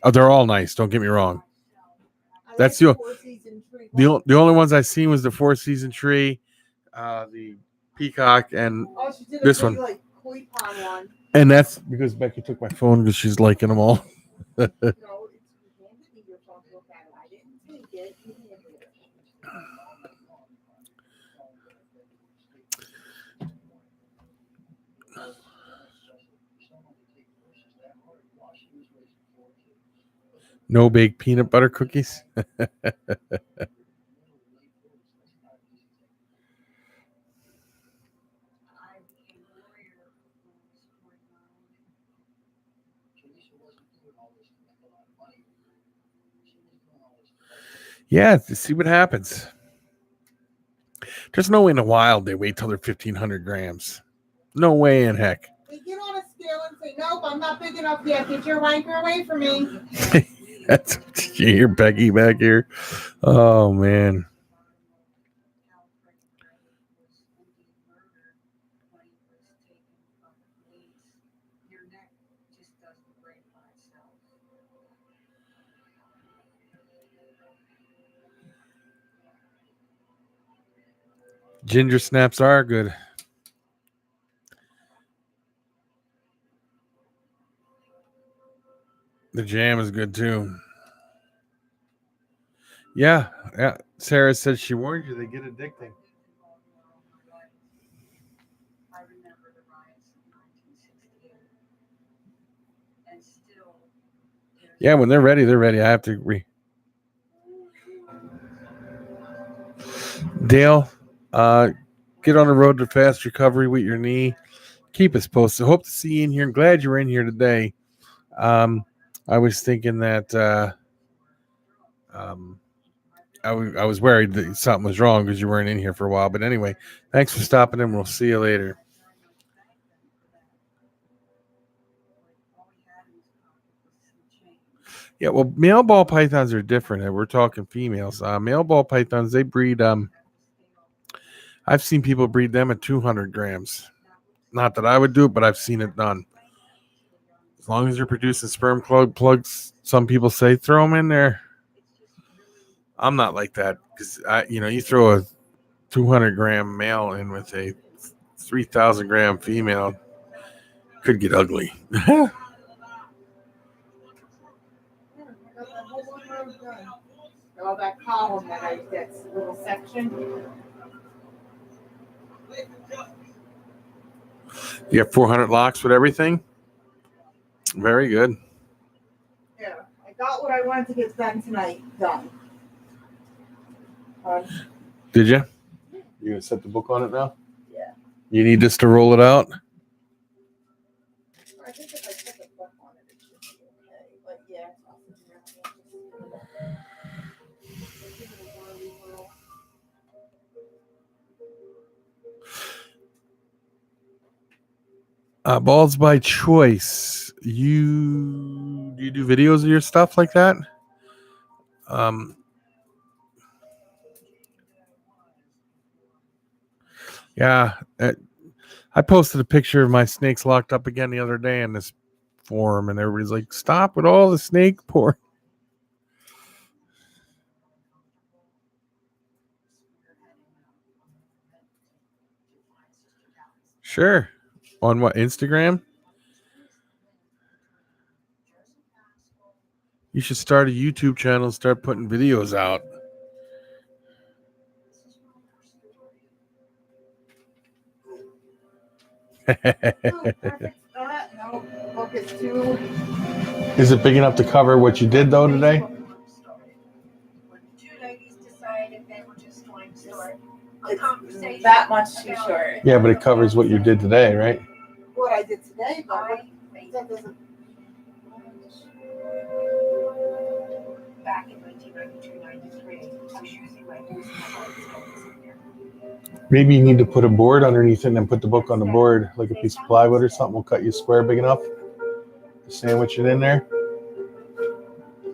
Oh, they're all nice. Don't get me wrong. That's the only ones I seen was the 4th season tree, the peacock, and She did this a big, one. like koi pond one. And that's because Becky took my phone because she's liking them all. No, it's you handed me your phone to look at it. I didn't take it. You handed it. No baked peanut butter cookies. Yeah, to see what happens. There's no way in the wild they wait till they're 1,500 grams. No way in heck. They get on a scale and say, "Nope, I'm not big enough yet. Get your wanker away from me." That's you hear Becky back here. Oh man. Ginger snaps are good. The jam is good too. Yeah. Sarah said she warned you they get addicting. I remember the riots of 1968. still. Yeah, when they're ready, they're ready. I have to agree. Dale, get on the road to fast recovery with your knee. Keep us posted. Hope to see you in here. I'm glad you're in here today. I was thinking that I was worried that something was wrong because you weren't in here for a while. But anyway, thanks for stopping in. We'll see you later. Yeah, well, male ball pythons are different. We're talking females. Male ball pythons, they breed. I've seen people breed them at 200 grams. Not that I would do it, but I've seen it done. As long as you're producing sperm plugs, some people say throw them in there. I'm not like that because you throw a 200-gram male in with a 3,000-gram female, could get ugly. All that column that little section. You have 400 locks with everything? Very good. Yeah, I got what I wanted to get done tonight. Done. Did you? You gonna set the book on it now? Yeah. You need this to roll it out? I think if I put the book on it, it should be okay. But yeah, Balls by choice. Do you do videos of your stuff like that? Yeah. I posted a picture of my snakes locked up again the other day in this forum, and everybody's like, "Stop with all the snake porn." Sure. On what, Instagram? You should start a YouTube channel and start putting videos out. No, book is too. Is it big enough to cover what you did though today? When two ladies decided they were just going to start a conversation. That much too short. Yeah, but it covers what you did today, right? What I did today, but that doesn't. Back in 1992-93, I was using my voice in there. Maybe you need to put a board underneath it and then put the book on the board, like a piece of plywood or something. We'll cut you a square big enough to sandwich it in there.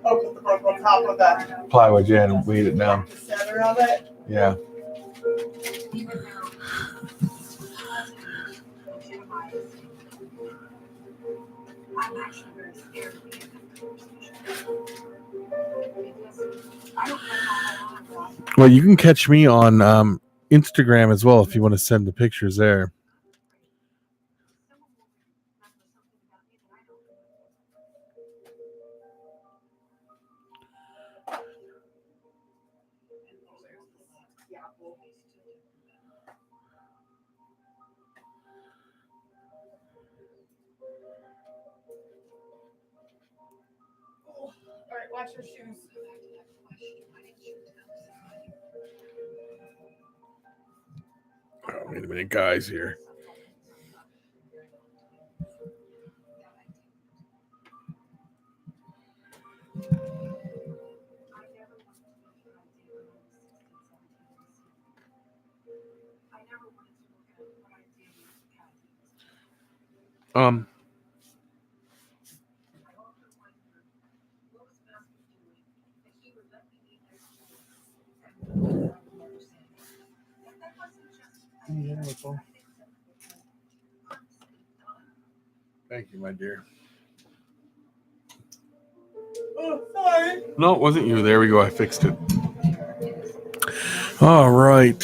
Oh, put the book on top of that. Plywood, yeah, and weight it down. The center of it. Yeah. I'm actually very scared of being I don't know how long. Well, you can catch me on Instagram as well if you want to send the pictures there. All right, watch your shoes. Oh, wait a minute, guys here. Thank you, my dear. Oh, sorry. No, it wasn't you. There we go. I fixed it. All right.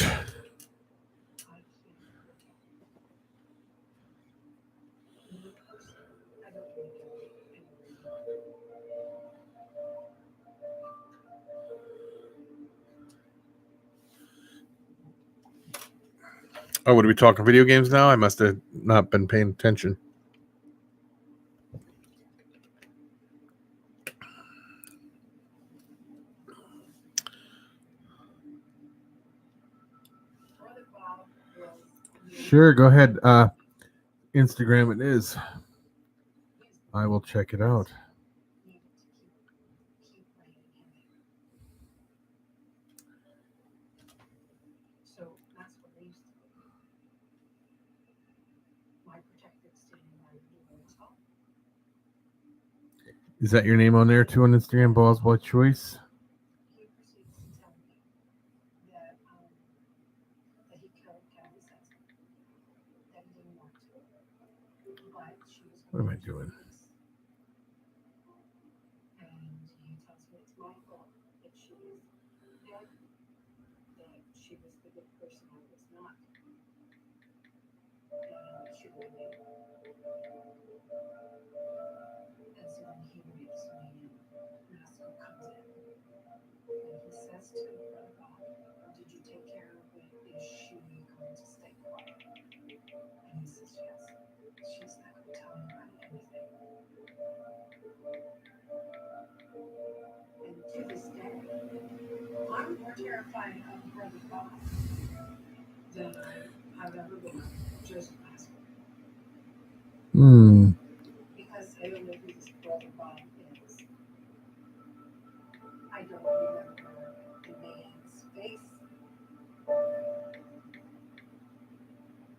Oh, what are we talking video games now? I must have not been paying attention. Sure, go ahead. Instagram it is. I will check it out. Needed to keep bringing him in. So that's what they used to do. My protected standing by the door was home. Is that your name on there too on Instagram, Balls by Choice? He proceeds to tell me that he killed Kathy's husband, that he didn't want to, but she was What am I going to doing? police. And he tells me it's my fault that she is dead, that she was the good person I was not, and she would have made. And so then he rapes me, and Masco comes in, and he says to the brother Bob, did you take care of it? Is she going to stay quiet? And he says, yes. She's not going to tell anybody anything. And to this day, I'm more terrified of brother Bob than I've ever been of Joseph Masco. Because I don't know who this brother Bob is. I don't remember the man's face.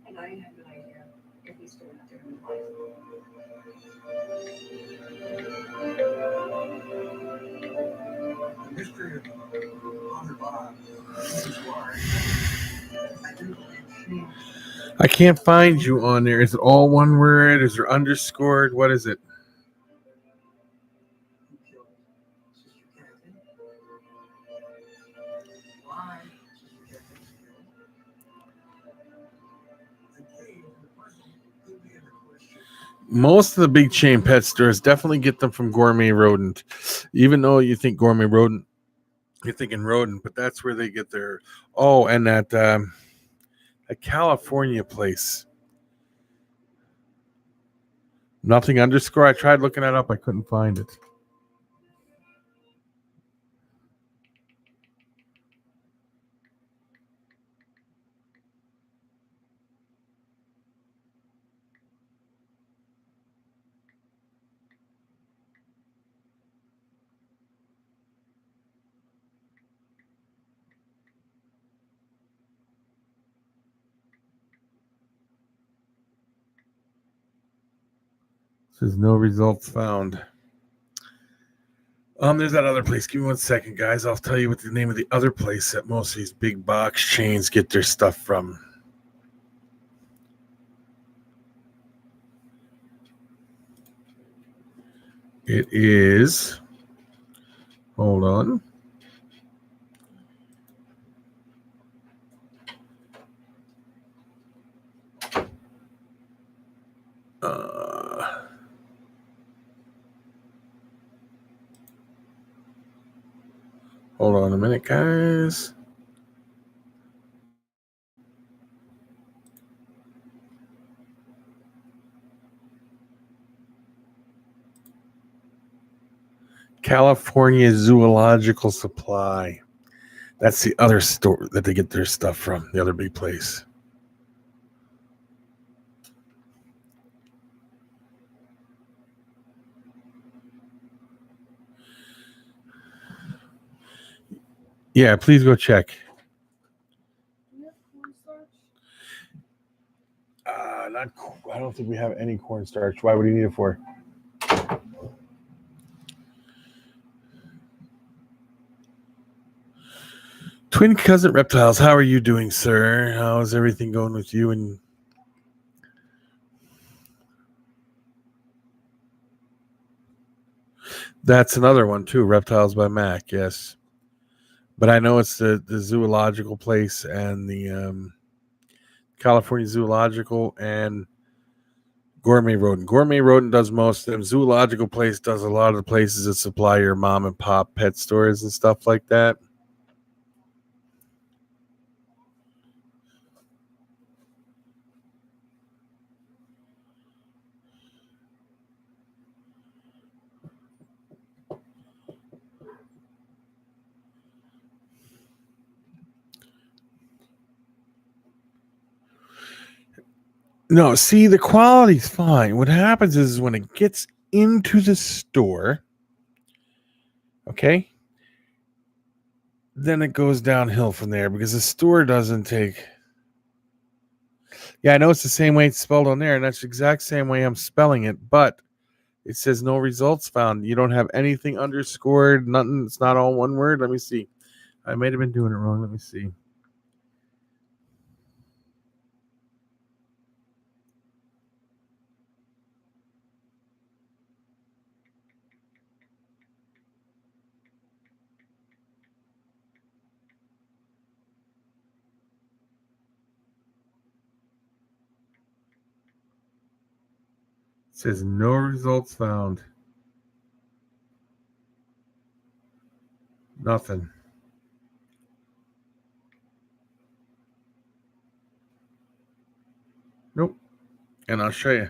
And I have no idea if he's still out there in life. The mystery of Father Bob is why I do believe she I can't find you on there. Is it all one word? Is there underscored? What is it? killed Sister Kathy. Why Sister Kathy was killed. The key to the puzzle could be in the question. Most of the big chain pet stores definitely get them from Gourmet Rodent. Even though you think Gourmet Rodent, you're thinking rodent, but that's where they get their. Oh, and that a California place. Nothing underscore. I tried looking that up. I couldn't find it. Says no results found. There's that other place. Give me 1 second, guys. I'll tell you what the name of the other place that most of these big box chains get their stuff from. It is. Hold on. Hold on a minute, guys. California Zoological Supply. That's the other store that they get their stuff from, the other big place. Yeah, please go check. Not. I don't think we have any cornstarch. Why would you need it for? Twin cousin reptiles. How are you doing, sir? How's everything going with you? And that's another one too. Reptiles by Mac. Yes, but I know it's the zoological place and the California Zoological and Gourmet Rodent. Gourmet Rodent does most of them. Zoological place does a lot of the places that supply your mom and pop pet stores and stuff like that. No, see, the quality's fine. What happens is when it gets into the store, okay, then it goes downhill from there because the store doesn't take. Yeah, I know it's the same way it's spelled on there, and that's the exact same way I'm spelling it, but it says no results found. You don't have anything underscored, nothing. It's not all one word. Let me see. I might have been doing it wrong. Let me see. It says no results found. Nothing. Nope. And I'll show you.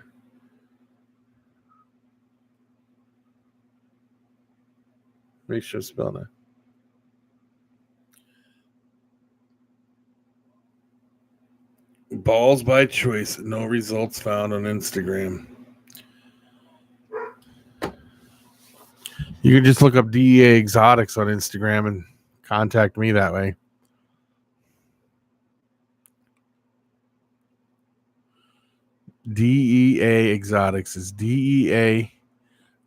Make sure to spell that. Balls by choice. No results found on Instagram. You can just look up DEA Exotics on Instagram and contact me that way. DEA Exotics is DEA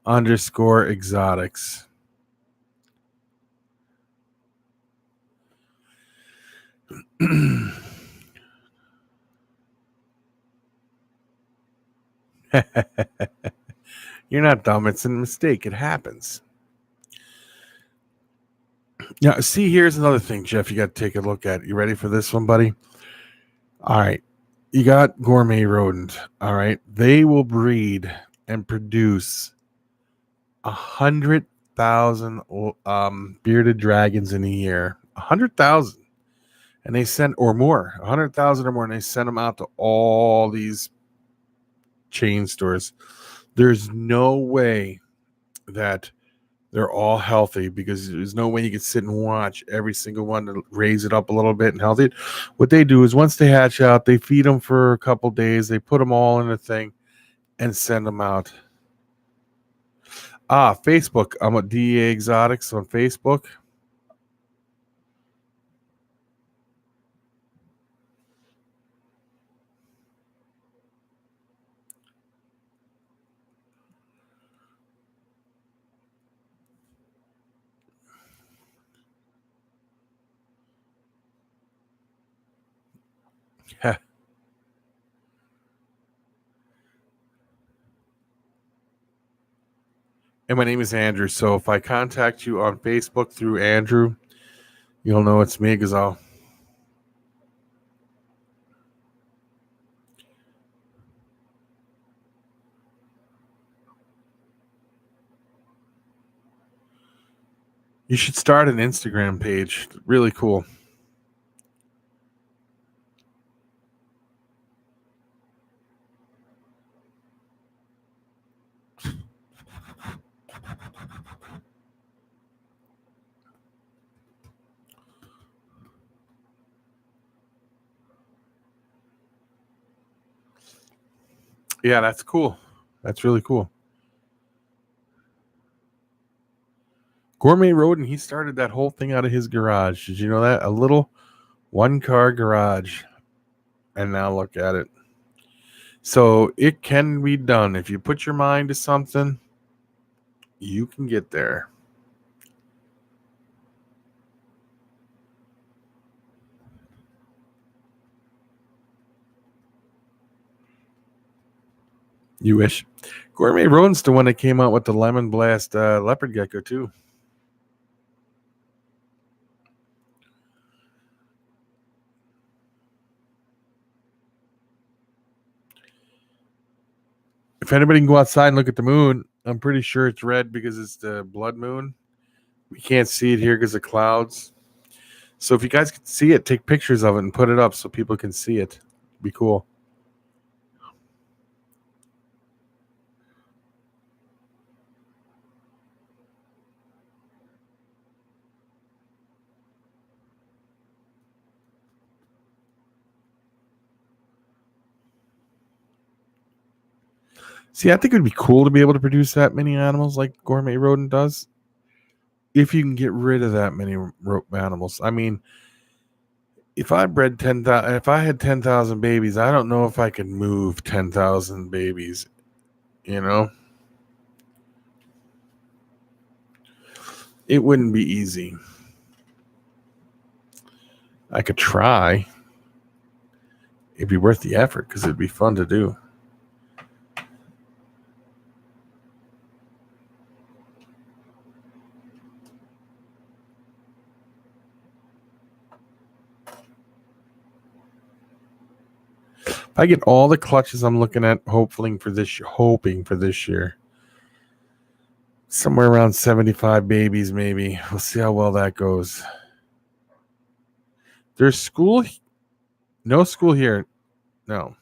_ exotics. You're not dumb. It's a mistake. It happens. Now, see, here's another thing, Jeff, you got to take a look at. You ready for this one, buddy? All right. You got gourmet rodent. All right. They will breed and produce 100,000 bearded dragons in a year. 100,000. And they send, or more, 100,000 or more, and they send them out to all these chain stores. There's no way that they're all healthy because there's no way you can sit and watch every single one to raise it up a little bit and healthy. What they do is once they hatch out, they feed them for a couple days. They put them all in a thing and send them out. Facebook. I'm at DEA Exotics on Facebook. And my name is Andrew. So if I contact you on Facebook through Andrew, you'll know it's me because you should start an Instagram page. Really cool. Yeah, that's cool. That's really cool. Gourmet Rodent, he started that whole thing out of his garage. Did you know that? A little one-car garage. And now look at it. So it can be done. If you put your mind to something, you can get there. You wish. Gourmet Rodent's the one that came out with the Lemon Blast leopard gecko, too. If anybody can go outside and look at the moon, I'm pretty sure it's red because it's the blood moon. We can't see it here because of clouds. So if you guys can see it, take pictures of it and put it up so people can see it. It'd be cool. See, I think it would be cool to be able to produce that many animals like Gourmet Rodent does. If you can get rid of that many animals. I mean, if I had 10,000 babies, I don't know if I could move 10,000 babies, you know? It wouldn't be easy. I could try. It'd be worth the effort because it'd be fun to do. If I get all the clutches I'm looking at, hoping for this year, somewhere around 75 babies, maybe. We'll see how well that goes. There's school, no school here. No.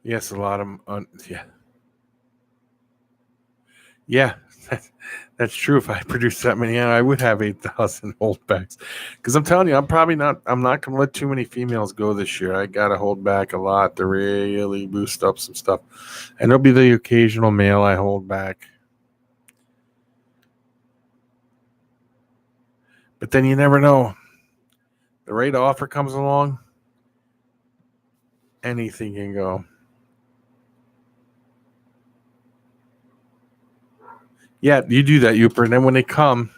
Yes, a lot of yeah. Yeah, that's true. If I produced that many, I would have 8,000 holdbacks. Because I'm telling you, I'm not going to let too many females go this year. I got to hold back a lot to really boost up some stuff. And there'll be the occasional male I hold back. But then you never know. The right offer comes along, anything can go. Yeah, you do that, Youper. And then when they come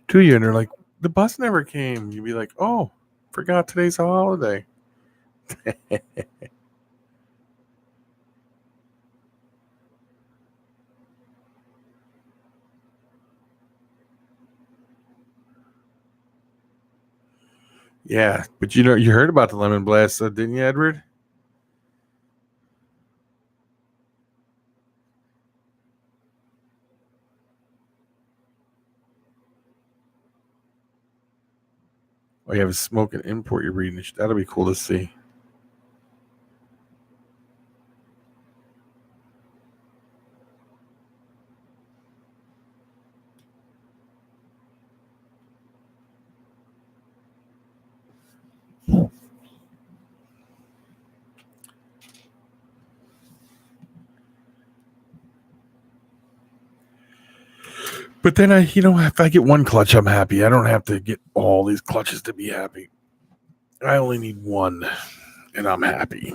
to you and they're like, the bus never came, you'd be like, oh, forgot today's a holiday. Yeah, but you heard about the lemon blast, didn't you, Edward? Oh, you have a smoke and import you're breeding. That'll be cool to see. But then if I get one clutch, I'm happy. I don't have to get all these clutches to be happy. I only need one, and I'm happy.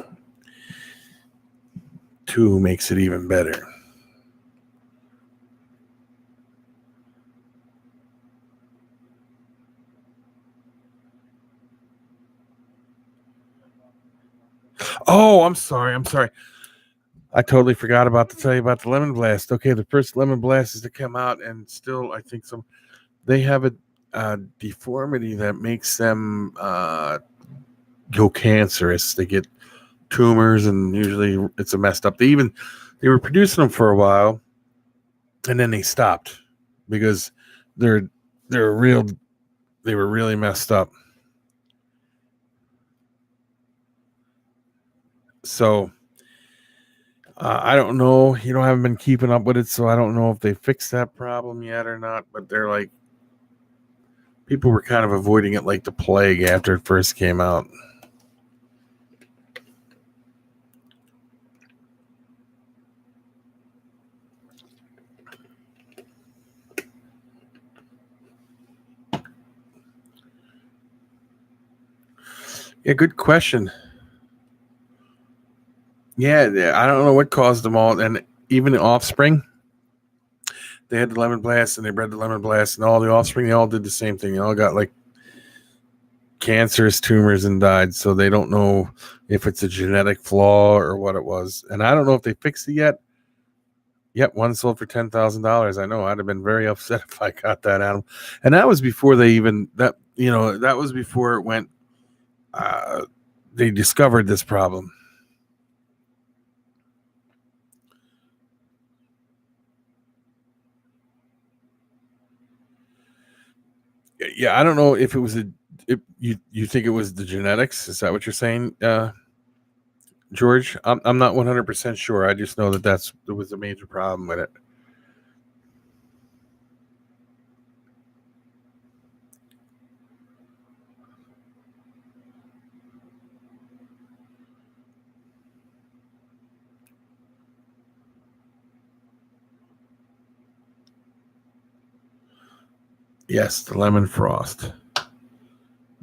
2 makes it even better. Oh, I'm sorry. I totally forgot to tell you about the lemon blast. Okay, the first lemon blast is to come out, and still, I think they have a deformity that makes them go cancerous. They get tumors, and usually it's a messed up. They were producing them for a while, and then they stopped because they were really messed up. So I don't know. I haven't been keeping up with it, so I don't know if they fixed that problem yet or not. But they're like, people were kind of avoiding it like the plague after it first came out. Yeah, good question. Yeah, I don't know what caused them all. And even the offspring, they had the lemon blast and they bred the lemon blast, and all the offspring, they all did the same thing. They all got like cancerous tumors and died. So they don't know if it's a genetic flaw or what it was. And I don't know if they fixed it yet. Yep, one sold for $10,000. I know I'd have been very upset if I got that animal. And that was before that was before it went, they discovered this problem. Yeah, I don't know if it was you think it was the genetics? Is that what you're saying, George? I'm not 100% sure. I just know that there was a major problem with it. Yes, the lemon frost.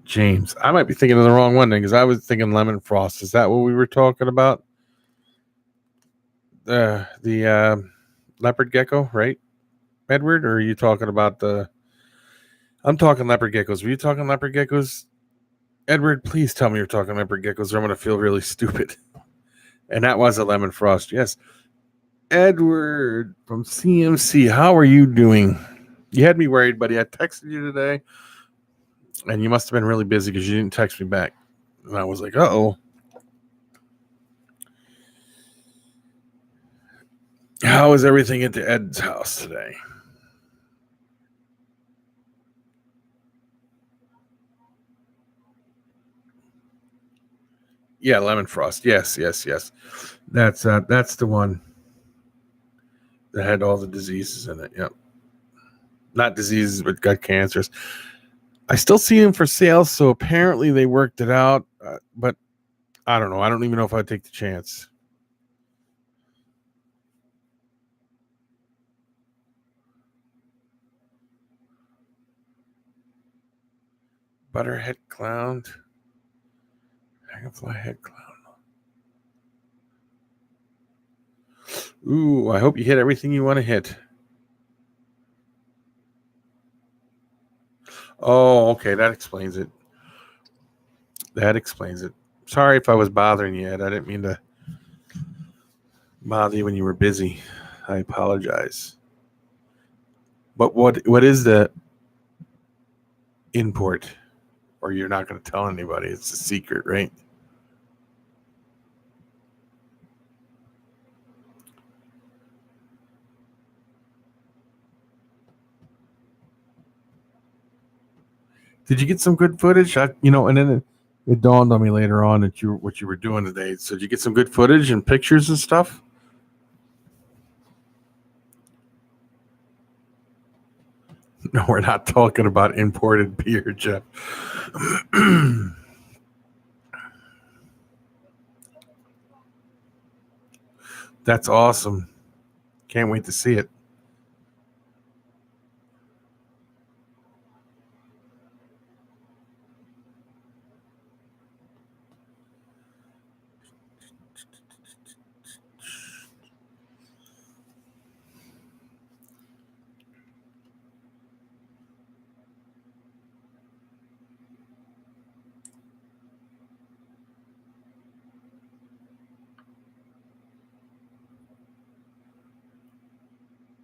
James, I might be thinking of the wrong one then because I was thinking lemon frost. Is that what we were talking about? The leopard gecko, right, Edward? Or are you talking about the? I'm talking leopard geckos. Were you talking leopard geckos, Edward? Please tell me you're talking leopard geckos, or I'm gonna feel really stupid. And that was a lemon frost. Yes, Edward from CMC. How are you doing? You had me worried, buddy. I texted you today, and you must have been really busy because you didn't text me back. And I was like, uh-oh. How is everything at the Ed's house today? Yeah, lemon frost. Yes. That's the one that had all the diseases in it. Yep. Not diseases, but got cancers. I still see them for sale, so apparently they worked it out. But I don't know. I don't even know if I'd take the chance. Butterhead clown. Dragonfly head clown. Ooh, I hope you hit everything you want to hit. Oh, okay. That explains it. Sorry if I was bothering you, Ed. I didn't mean to bother you when you were busy. I apologize. But what is the import? Or you're not going to tell anybody. It's a secret, right? Did you get some good footage? And then it dawned on me later on that what you were doing today. So did you get some good footage and pictures and stuff? No, we're not talking about imported beer, Jeff. That's awesome. Can't wait to see it.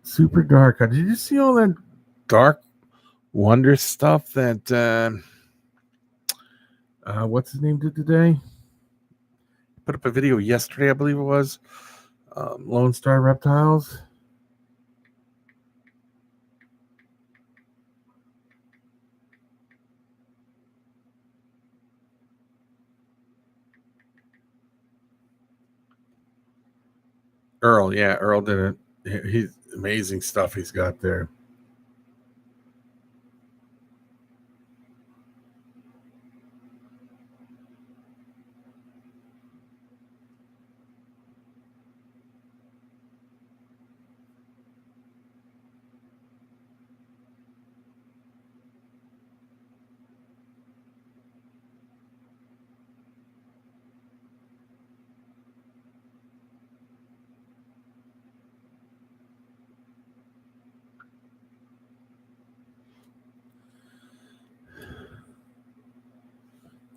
Super dark. Did you see all that dark wonder stuff that what's his name did today? Put up a video yesterday, I believe it was. Lone Star Reptiles. Earl, yeah, Earl did it. He's amazing stuff he's got there.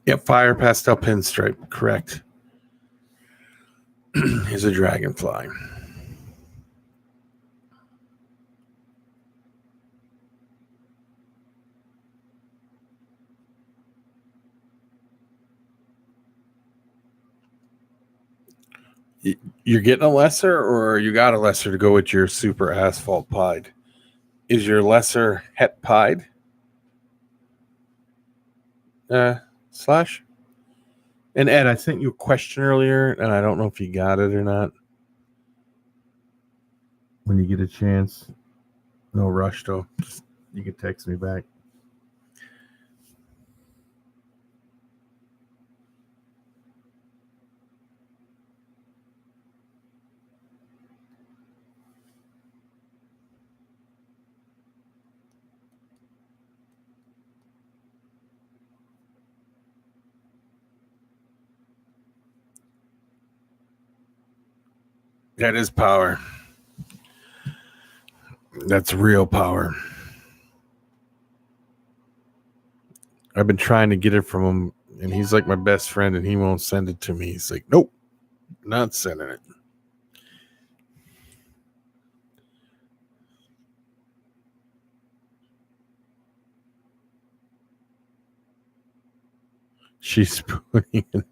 Yeah, fire pastel pinstripe, correct. He's a dragonfly. You're getting a lesser, or you got a lesser to go with your super asphalt pied? Is your lesser het pied? Slash? And Ed, I sent you a question earlier, and I don't know if you got it or not. When you get a chance, no rush though. You can text me back. That is power. That's real power. I've been trying to get it from him, and he's like my best friend, and he won't send it to me. He's like, nope, not sending it. She's putting it.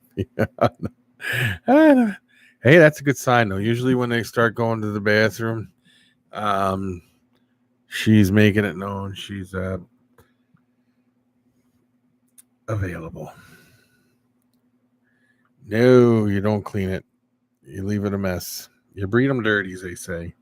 Hey, that's a good sign, though. Usually when they start going to the bathroom, she's making it known she's available. No, you don't clean it. You leave it a mess. You breed them dirty, as they say.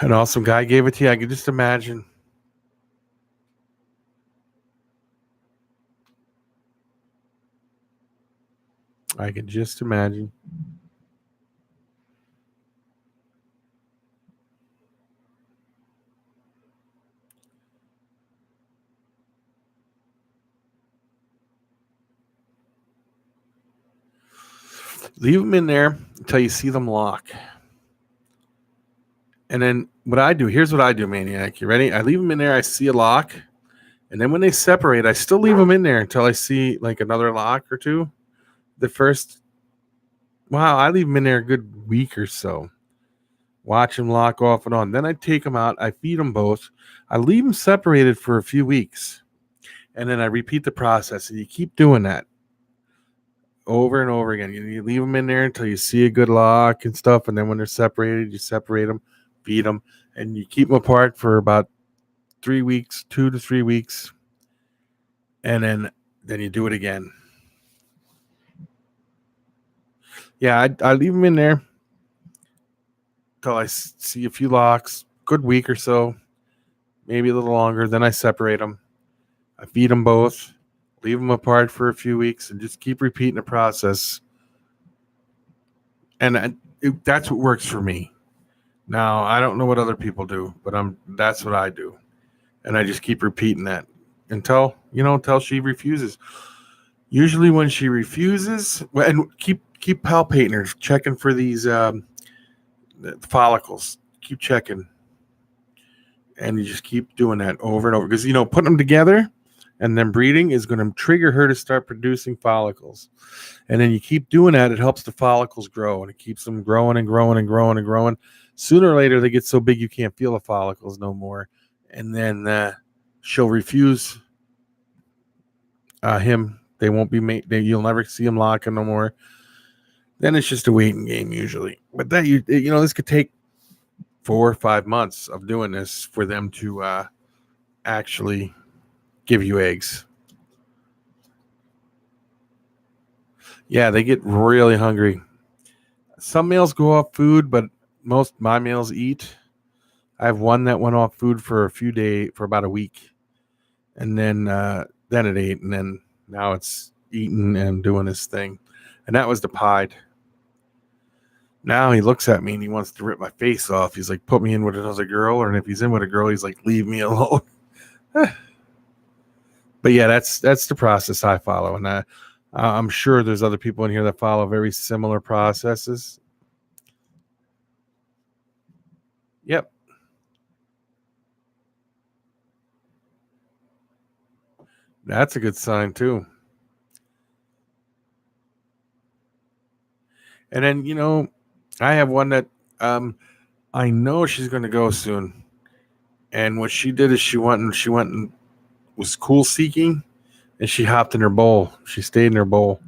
An awesome guy gave it to you. I can just imagine. I can just imagine. Leave them in there until you see them lock. And then here's what I do, Maniac. You ready? I leave them in there. I see a lock. And then when they separate, I still leave them in there until I see like another lock or two. I leave them in there a good week or so. Watch them lock off and on. Then I take them out. I feed them both. I leave them separated for a few weeks. And then I repeat the process. And you keep doing that over and over again. You leave them in there until you see a good lock and stuff. And then when they're separated, you separate them, feed them, and you keep them apart for about 3 weeks, 2 to 3 weeks. And then you do it again. Yeah, I leave them in there until I see a few locks, good week or so, maybe a little longer. Then I separate them. I feed them both, leave them apart for a few weeks, and just keep repeating the process. And that's what works for me. Now, I don't know what other people do, but that's what I do. And I just keep repeating that until she refuses. Usually when she refuses, and keep palpating her, checking for these follicles. Keep checking. And you just keep doing that over and over. Because, putting them together and then breeding is going to trigger her to start producing follicles. And then you keep doing that, it helps the follicles grow. And it keeps them growing and growing and growing and growing. Sooner or later, they get so big you can't feel the follicles no more. And then she'll refuse him. They won't be made. You'll never see him locking no more. Then it's just a waiting game usually. But that this could take 4 or 5 months of doing this for them to actually give you eggs. Yeah, they get really hungry. Some males go off food, but most my males eat. I have one that went off food for about a week, and then it ate, and then now it's eating and doing his thing, and that was the pied. Now he looks at me and he wants to rip my face off. He's like, put me in with another girl, and if he's in with a girl, he's like, leave me alone. But yeah, that's the process I follow, and I'm sure there's other people in here that follow very similar processes. Yep. That's a good sign too. And then, I have one that I know she's going to go soon. And what she did is she went and was cool seeking, and she hopped in her bowl. She stayed in her bowl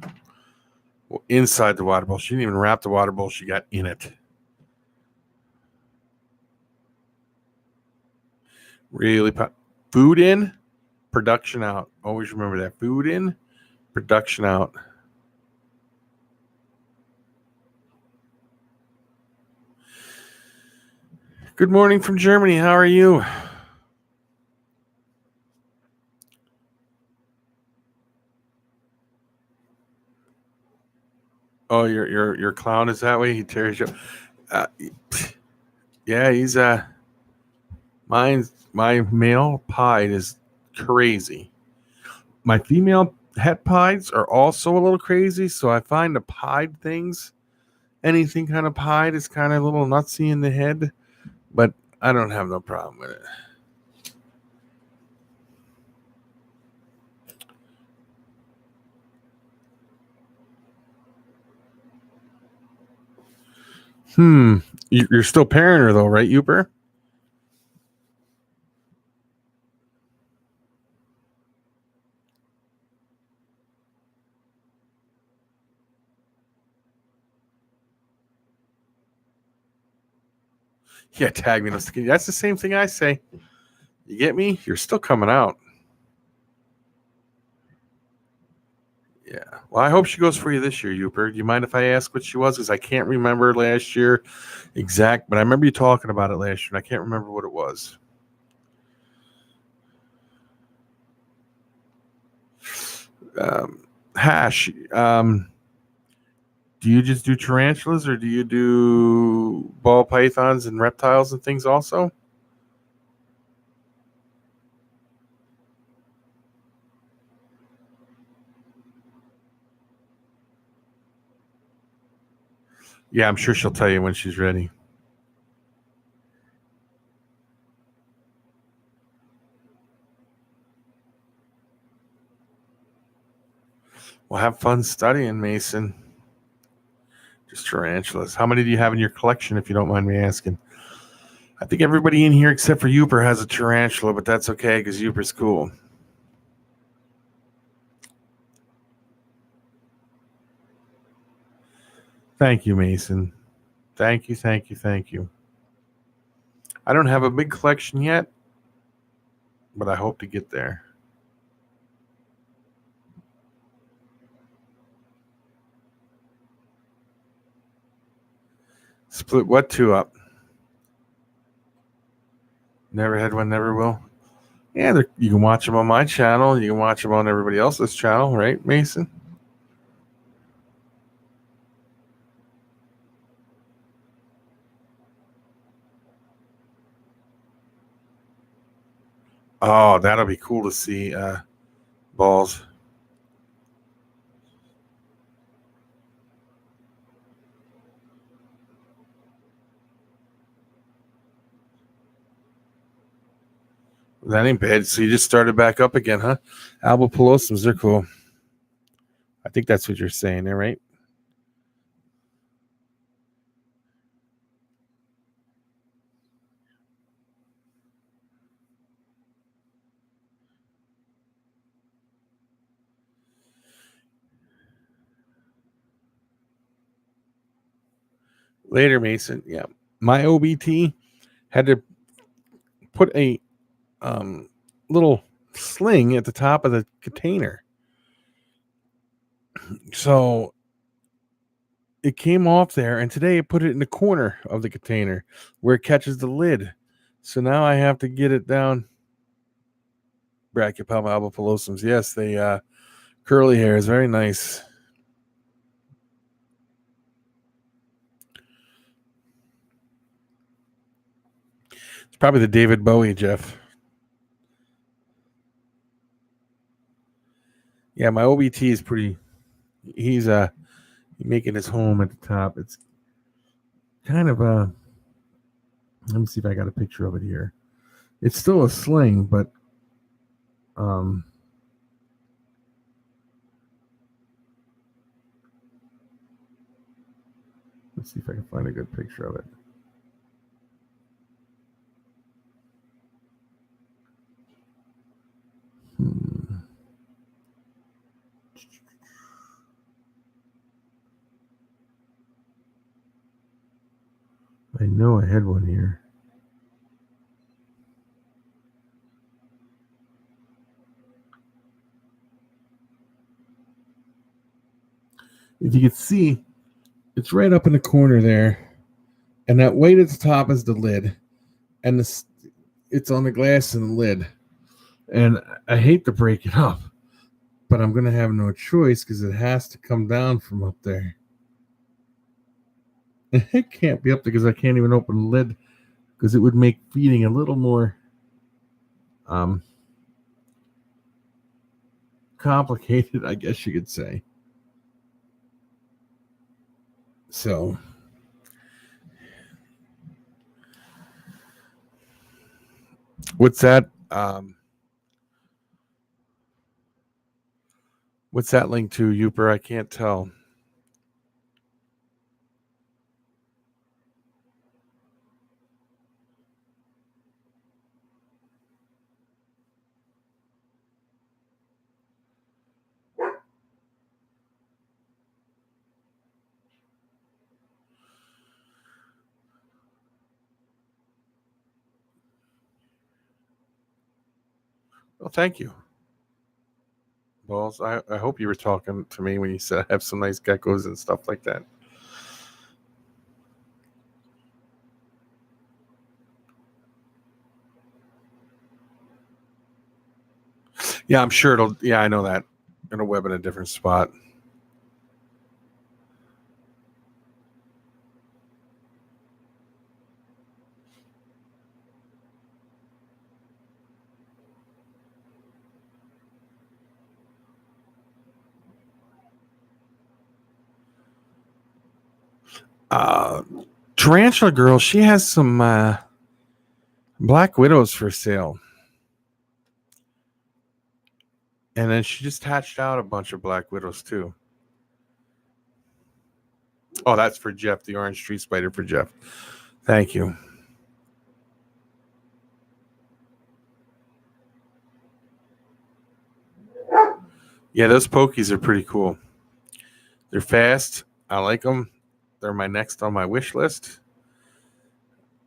inside the water bowl. She didn't even wrap the water bowl. She got in it. Really food in, production out. Always remember that. Food in, production out. Good morning from Germany. How are you? Oh, your clown is that way. He tears you up. Uh, yeah, he's my male pied is crazy. My female het pieds are also a little crazy. So I find the pied things, anything kind of pied is kind of a little nutsy in the head, but I don't have no problem with it. You're still pairing her though, right, Uber? Yeah, tag me. That's the same thing I say. You get me? You're still coming out. Yeah. Well, I hope she goes for you this year, Uber. Do you mind if I ask what she was? Because I can't remember last year exact, but I remember you talking about it last year, and I can't remember what it was. Hash. Do you just do tarantulas, or do you do ball pythons and reptiles and things also? Yeah, I'm sure she'll tell you when she's ready. Well, have fun studying, Mason. Just tarantulas. How many do you have in your collection, if you don't mind me asking? I think everybody in here except for Uper has a tarantula, but that's okay because Uper's cool. Thank you, Mason. Thank you, thank you, thank you. I don't have a big collection yet, but I hope to get there. Split what two up? Never had one, never will. Yeah, you can watch them on my channel. You can watch them on everybody else's channel, right, Mason? Oh, that'll be cool to see balls. That ain't bad. So you just started back up again, huh? Albopilosums, they're cool. I think that's what you're saying there, right? Later, Mason. Yeah. My OBT had to put a little sling at the top of the container. So it came off there, and today I put it in the corner of the container where it catches the lid. So now I have to get it down. Brachypelma albopilosums. Yes, they curly hair is very nice. It's probably the David Bowie, Jeff. Yeah, my OBT is pretty. He's making his home at the top. It's kind of a. Let me see if I got a picture of it here. It's still a sling, but let's see if I can find a good picture of it. I know I had one here. If you can see, it's right up in the corner there, and that white at the top is the lid, and it's on the glass and the lid. And I hate to break it up, but I'm gonna have no choice because it has to come down from up there. It can't be up there because I can't even open the lid because it would make feeding a little more complicated, I guess you could say. So what's that? What's that link to, Youper? I can't tell. Well, thank you. Balls. I hope you were talking to me when you said I have some nice geckos and stuff like that. Yeah, I'm sure it'll. Yeah, I know that. It'll web in a different spot. Tarantula Girl, she has some Black Widows for sale. And then she just hatched out a bunch of Black Widows too. Oh, that's for Jeff, the orange tree spider for Jeff. Thank you. Yeah, those pokies are pretty cool. They're fast. I like them. They're my next on my wish list.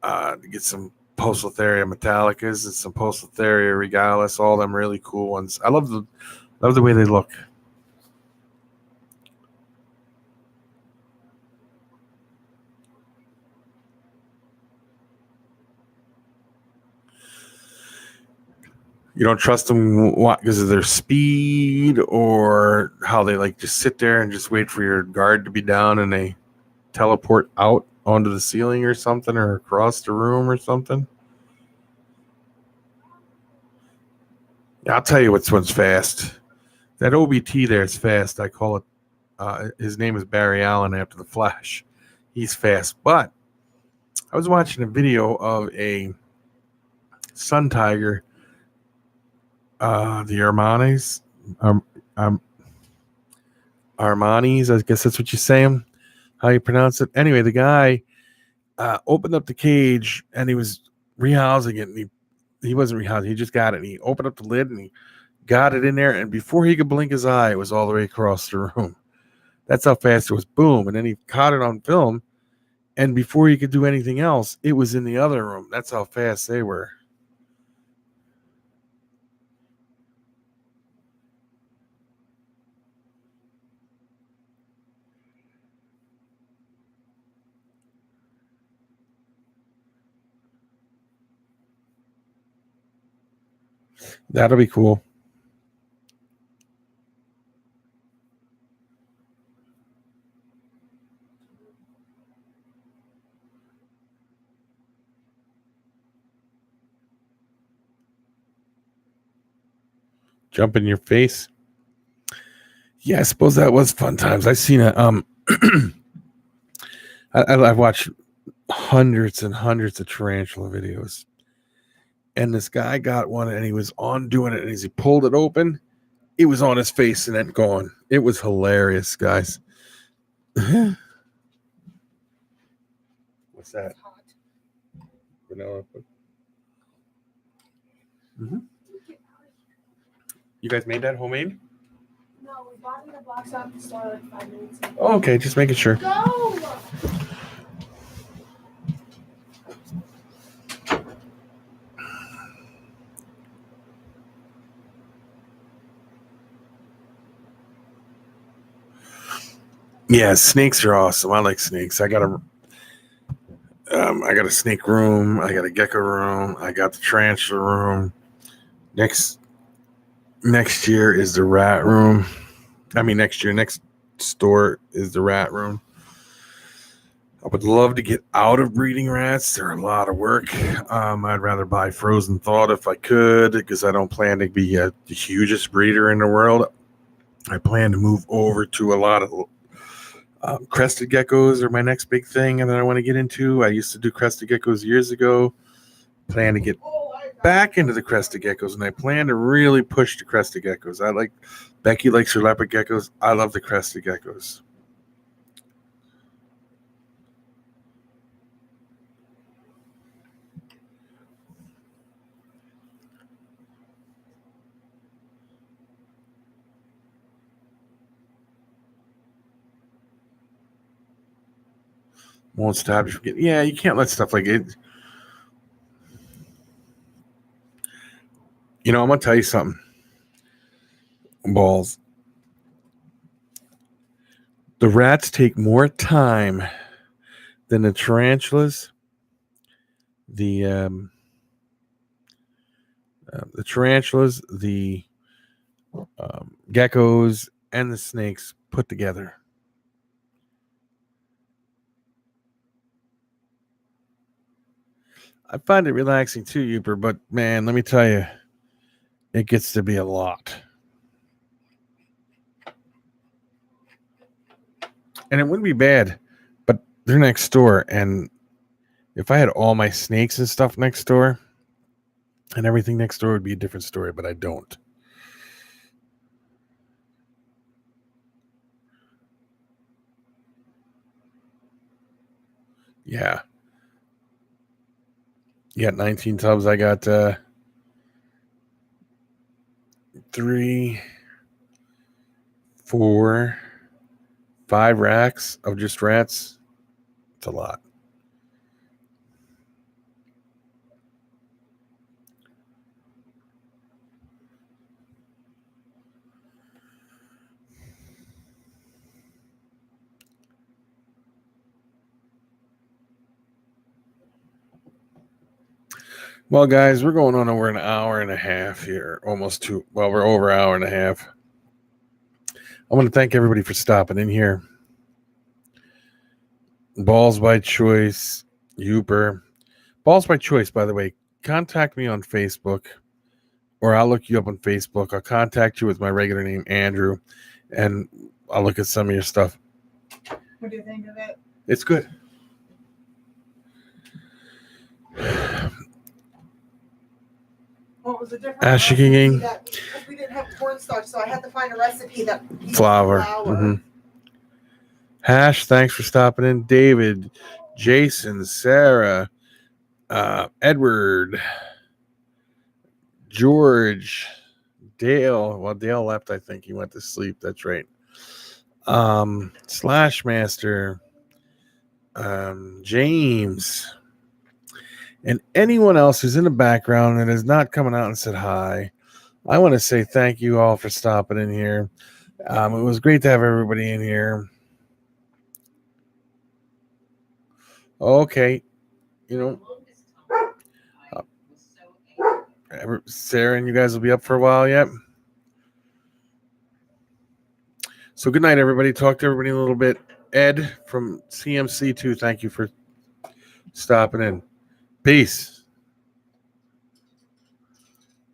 To get some Poecilotheria metallicas and some Poecilotheria regalis, all them really cool ones. I love the way they look. You don't trust them because of their speed or how they like just sit there and just wait for your guard to be down and they teleport out onto the ceiling or something or across the room or something. Yeah, I'll tell you which one's fast. That OBT there is fast. I call it. His name is Barry Allen after the Flash. He's fast. But I was watching a video of a sun tiger. The Armanis, Armanis, I guess that's what you say them, how you pronounce it. Anyway, the guy opened up the cage and he was rehousing it, and he wasn't rehousing, he just got it, and he opened up the lid and he got it in there, and before he could blink his eye, it was all the way across the room. That's how fast it was. Boom. And then he caught it on film, and before he could do anything else, it was in the other room. That's how fast they were. That'll be cool. Jump in your face. Yeah, I suppose that was fun times. I've seen it. I've watched hundreds and hundreds of tarantula videos, and this guy got one, and he was on doing it, and as he pulled it open, it was on his face and then gone. It was hilarious, guys. What's that? Vanilla. Mm-hmm. You guys made that homemade? No, we bought it in a box out the store like 5 minutes ago. Oh, okay, just making sure. Go! Yeah, snakes are awesome. I like snakes. I got a snake room. I got a gecko room. I got the tarantula room. Next year is the rat room. Next store is the rat room. I would love to get out of breeding rats. They're a lot of work. I'd rather buy frozen thawed if I could, because I don't plan to be the hugest breeder in the world. I plan to move over to a lot of crested geckos are my next big thing that I want to get into. I used to do crested geckos years ago. Plan to get back into the crested geckos, and I plan to really push the crested geckos. Becky likes her leopard geckos. I love the crested geckos. Won't stop you from getting. Yeah, you can't let stuff like it. You know, I'm gonna tell you something. Balls. The rats take more time than the tarantulas. The tarantulas, the geckos, and the snakes put together. I find it relaxing too, Uper, but man, let me tell you, it gets to be a lot. And it wouldn't be bad, but they're next door. And if I had all my snakes and stuff next door, and everything next door would be a different story, but I don't. Yeah. You got 19 tubs. I got 3, 4, 5 racks of just rats. It's a lot. Well, guys, we're going on over an hour and a half here, almost 2. Well, we're over an hour and a half. I want to thank everybody for stopping in here. Balls by Choice, Uper. Balls by Choice, by the way, contact me on Facebook, or I'll look you up on Facebook. I'll contact you with my regular name, Andrew, and I'll look at some of your stuff. What do you think of it? It's good. What was the difference? Ashy King. Because we didn't have cornstarch, so I had to find a recipe that uses Flour. Mm-hmm. Hash, thanks for stopping in. David, Jason, Sarah, Edward, George, Dale. Well, Dale left, I think. He went to sleep. That's right. Slash Master, James, and anyone else who's in the background and is not coming out and said hi. I want to say thank you all for stopping in here. It was great to have everybody in here. Okay. You know, Sarah and you guys will be up for a while yet. So good night, everybody. Talk to everybody in a little bit. Ed from CMC2, thank you for stopping in. Peace.